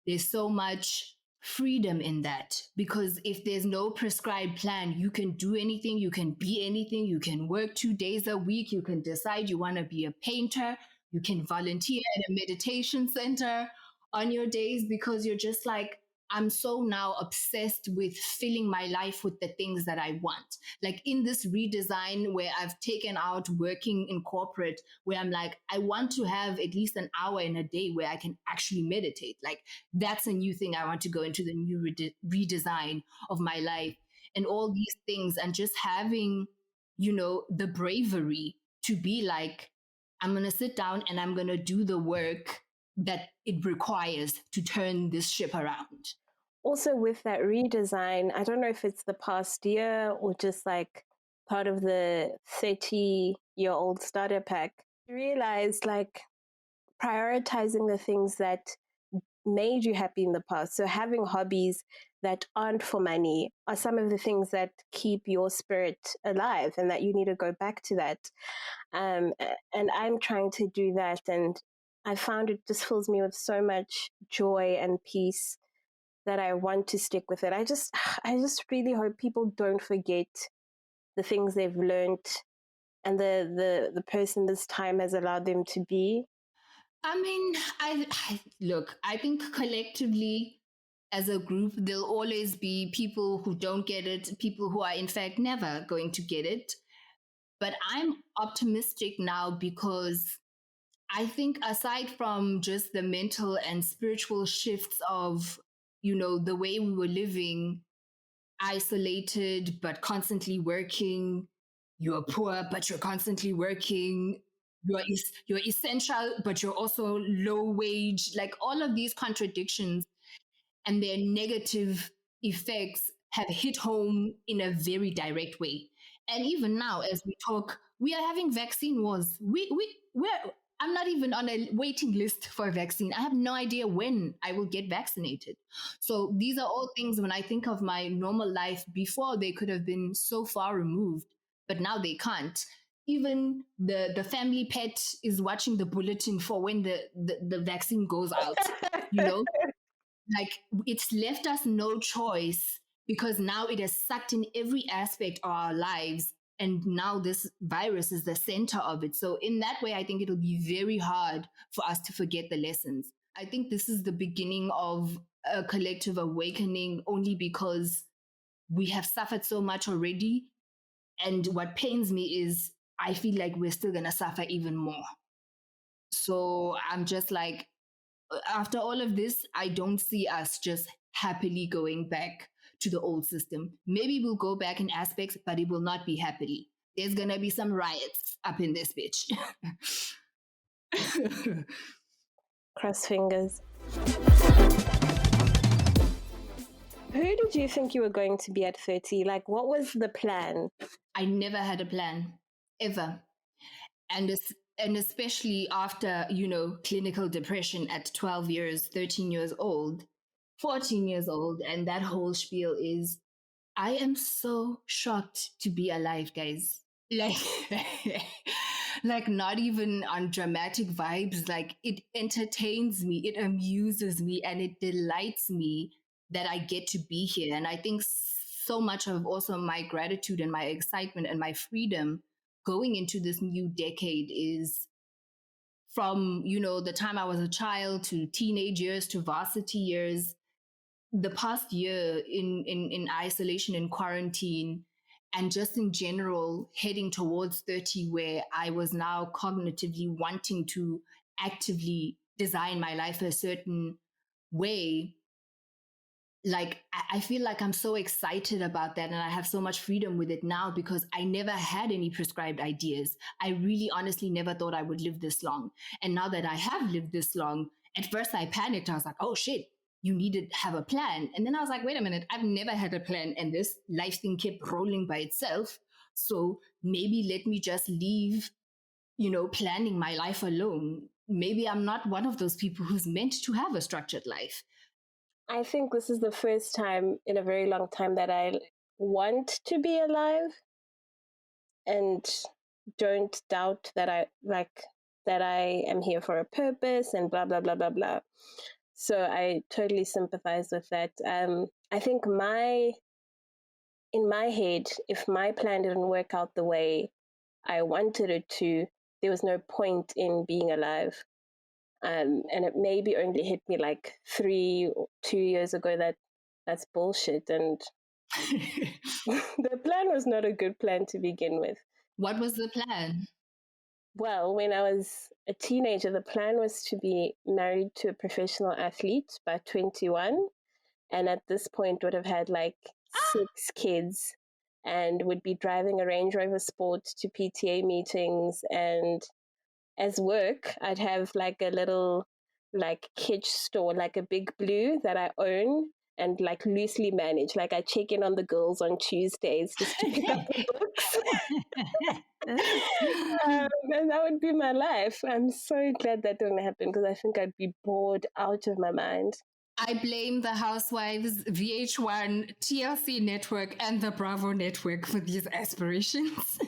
There's so much freedom in that, because if there's no prescribed plan, you can do anything, you can be anything, you can work 2 days a week, you can decide you want to be a painter, you can volunteer at a meditation center on your days, because you're just like, I'm so now obsessed with filling my life with the things that I want. Like in this redesign where I've taken out working in corporate, where I'm like, I want to have at least an hour in a day where I can actually meditate. Like that's a new thing I want to go into, the new redesign of my life and all these things. And just having, the bravery to be like, I'm going to sit down and I'm going to do the work that it requires to turn this ship around. Also, with that redesign, I don't know if it's the past year or just like part of the 30-year-old starter pack, I realized like prioritizing the things that made you happy in the past. So having hobbies that aren't for money are some of the things that keep your spirit alive, and that you need to go back to that. And I'm trying to do that, and I found it just fills me with so much joy and peace that I want to stick with it. I just really hope people don't forget the things they've learned and the person this time has allowed them to be. I mean, look, I think collectively as a group, there'll always be people who don't get it, people who are in fact never going to get it. But I'm optimistic now because I think aside from just the mental and spiritual shifts of, the way we were living, isolated but constantly working, you're poor but you're constantly working, you're essential but you're also low wage, like all of these contradictions and their negative effects have hit home in a very direct way. And even now, as we talk, we are having vaccine wars. We're I'm not even on a waiting list for a vaccine. I have no idea when I will get vaccinated. So these are all things when I think of my normal life before, they could have been so far removed, but now they can't. Even the family pet is watching the bulletin for when the vaccine goes out, you know? Like it's left us no choice because now it has sucked in every aspect of our lives, and now this virus is the center of it. So in that way, I think it'll be very hard for us to forget the lessons. I think this is the beginning of a collective awakening, only because we have suffered so much already. And what pains me is I feel like we're still going to suffer even more. So I'm just like, after all of this, I don't see us just happily going back to the old system. Maybe we'll go back in aspects, but it will not be happily. There's gonna be some riots up in this bitch. Cross fingers. Who did you think you were going to be at 30? Like, what was the plan? I never had a plan, ever. And and especially after, clinical depression at 12 years, 13 years old, 14 years old, and that whole spiel is, I am so shocked to be alive, guys. Like, like not even on dramatic vibes. Like it entertains me, it amuses me, and it delights me that I get to be here. And I think so much of also my gratitude and my excitement and my freedom going into this new decade is from, the time I was a child to teenage years to varsity years, the past year in isolation and quarantine, and just in general heading towards 30, where I was now cognitively wanting to actively design my life a certain way. Like I feel like I'm so excited about that, and I have so much freedom with it now because I never had any prescribed ideas. I really honestly never thought I would live this long. And now that I have lived this long, at first I panicked. I was like, oh shit, you need to have a plan. And then I was like, wait a minute, I've never had a plan, and this life thing kept rolling by itself. So maybe let me just leave, planning my life alone. Maybe I'm not one of those people who's meant to have a structured life. I think this is the first time in a very long time that I want to be alive and don't doubt that I am here for a purpose and blah blah blah blah blah. So I totally sympathize with that. I think in my head, if my plan didn't work out the way I wanted it to, there was no point in being alive. And it maybe only hit me like 2 years ago that that's bullshit. And the plan was not a good plan to begin with. What was the plan? Well, when I was a teenager, the plan was to be married to a professional athlete by 21. And at this point would have had like 6 kids and would be driving a Range Rover Sport to PTA meetings. And as work, I'd have like a little like kitsch store, like a Big Blue that I own. and like loosely manage. Like I check in on the girls on Tuesdays just to pick up the books. And that would be my life. I'm so glad that didn't happen because I think I'd be bored out of my mind. I blame the Housewives, VH1, TLC Network, and the Bravo Network for these aspirations.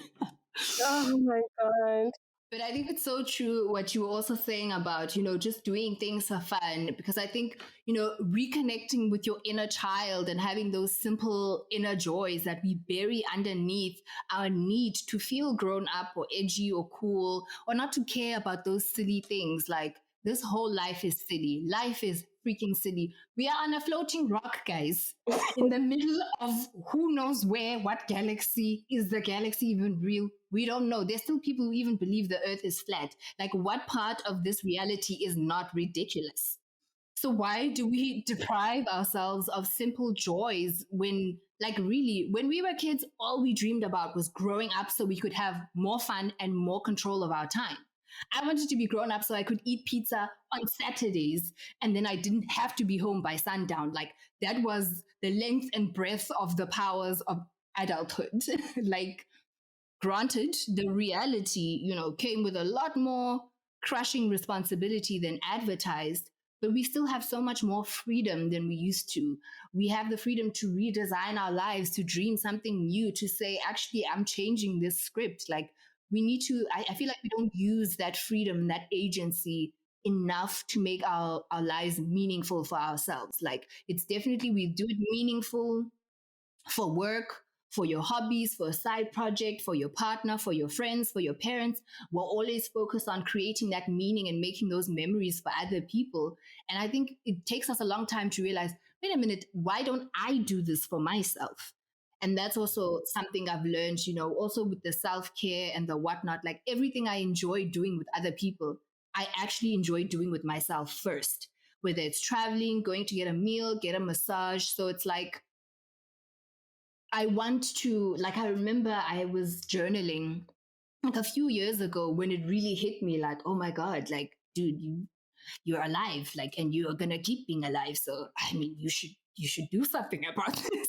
Oh my God. But I think it's so true what you were also saying about, just doing things for fun. Because I think, reconnecting with your inner child and having those simple inner joys that we bury underneath our need to feel grown up or edgy or cool, or not to care about those silly things like this whole life is silly. Life is freaking silly. We are on a floating rock, guys, in the middle of who knows where, what galaxy. Is the galaxy even real? We don't know. There's still people who even believe the earth is flat. Like, what part of this reality is not ridiculous? So why do we deprive ourselves of simple joys when, like, really, when we were kids, all we dreamed about was growing up so we could have more fun and more control of our time. I wanted to be grown up so I could eat pizza on Saturdays and then I didn't have to be home by sundown. Like, that was the length and breadth of the powers of adulthood. Like, granted, the reality, came with a lot more crushing responsibility than advertised, but we still have so much more freedom than we used to. We have the freedom to redesign our lives, to dream something new, to say, actually, I'm changing this script. Like, we need to, I feel like we don't use that freedom, that agency enough to make our lives meaningful for ourselves. Like, it's definitely, we do it meaningful for work, for your hobbies, for a side project, for your partner, for your friends, for your parents. We're always focused on creating that meaning and making those memories for other people. And I think it takes us a long time to realize, wait a minute, why don't I do this for myself? And that's also something I've learned, also with the self-care and the whatnot, like everything I enjoy doing with other people, I actually enjoy doing with myself first, whether it's traveling, going to get a meal, get a massage. So it's like, I want to, like, I remember I was journaling like a few years ago when it really hit me like, oh my God, like, dude, you're alive, like, and you're gonna keep being alive. So, I mean, you should do something about this.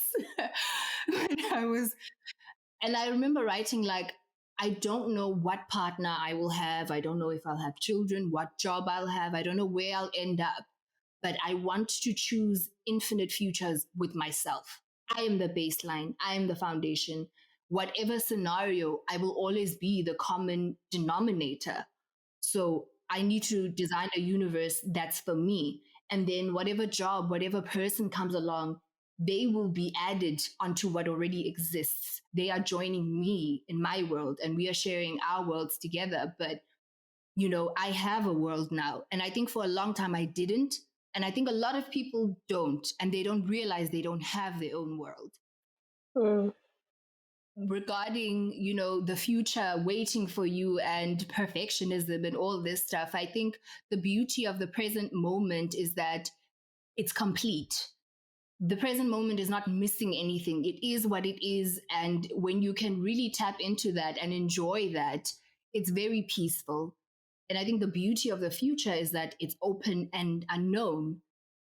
When I was, and I remember writing like, I don't know what partner I will have. I don't know if I'll have children, what job I'll have. I don't know where I'll end up, but I want to choose infinite futures with myself. I am the baseline. I am the foundation. Whatever scenario, I will always be the common denominator. So I need to design a universe that's for me. And then whatever job, whatever person comes along, they will be added onto what already exists. They are joining me in my world and we are sharing our worlds together. But, I have a world now. And I think for a long time I didn't. And I think a lot of people don't, and they don't realize they don't have their own world. Mm. Regarding, the future waiting for you and perfectionism and all this stuff, I think the beauty of the present moment is that it's complete. The present moment is not missing anything. It is what it is. And when you can really tap into that and enjoy that, it's very peaceful. And I think the beauty of the future is that it's open and unknown.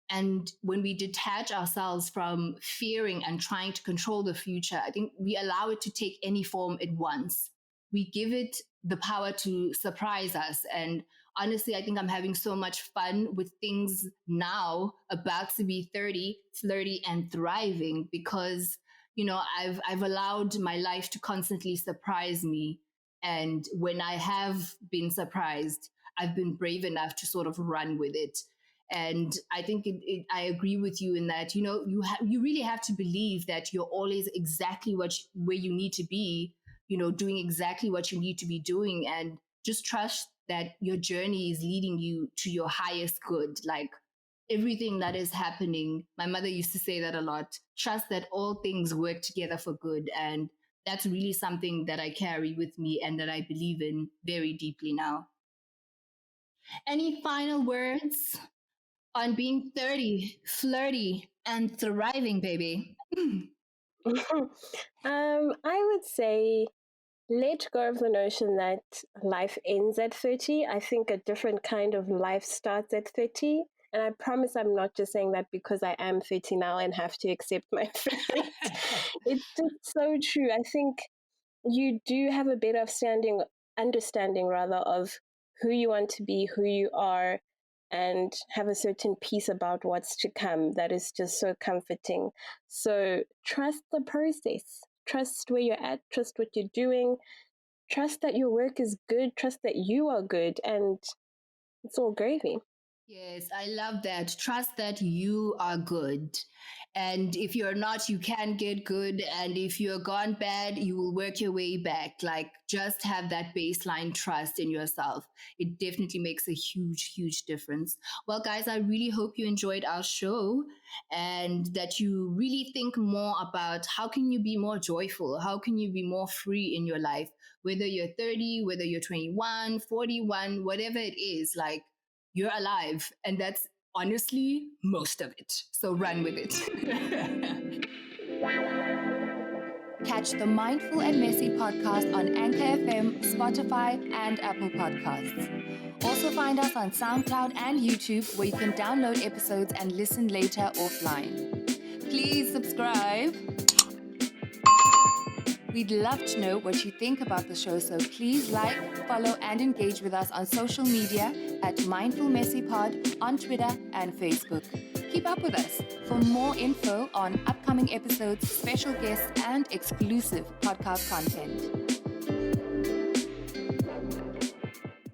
And when we detach ourselves from fearing and trying to control the future, I think we allow it to take any form it wants. We give it the power to surprise us. And honestly, I think I'm having so much fun with things now, about to be 30, flirty and thriving, because, I've allowed my life to constantly surprise me. And when I have been surprised, I've been brave enough to sort of run with it. And I think I agree with you in that, you really have to believe that you're always exactly where you need to be, doing exactly what you need to be doing, and just trust that your journey is leading you to your highest good. Like, everything that is happening, my mother used to say that a lot, trust that all things work together for good. And that's really something that I carry with me and that I believe in very deeply now. Any final words on being 30, flirty, and thriving, baby? I would say let go of the notion that life ends at 30. I think a different kind of life starts at 30. And I promise I'm not just saying that because I am 30 now and have to accept my fate. It's just so true. I think you do have a better understanding rather of who you want to be, who you are, and have a certain peace about what's to come that is just so comforting. So trust the process, trust where you're at, trust what you're doing, trust that your work is good, trust that you are good, and it's all gravy. Yes, I love that. Trust that you are good. And if you're not, you can get good. And if you're gone bad, you will work your way back. Like, just have that baseline trust in yourself. It definitely makes a huge, huge difference. Well, guys, I really hope you enjoyed our show and that you really think more about how can you be more joyful? How can you be more free in your life? Whether you're 30, whether you're 21, 41, whatever it is, like, you're alive. And that's honestly most of it. So run with it. Catch the Mindful and Messy podcast on Anchor FM, Spotify, and Apple Podcasts. Also find us on SoundCloud and YouTube, where you can download episodes and listen later offline. Please subscribe. We'd love to know what you think about the show, so please like, follow, and engage with us on social media at Mindful Messy Pod on Twitter and Facebook. Keep up with us for more info on upcoming episodes, special guests, and exclusive podcast content.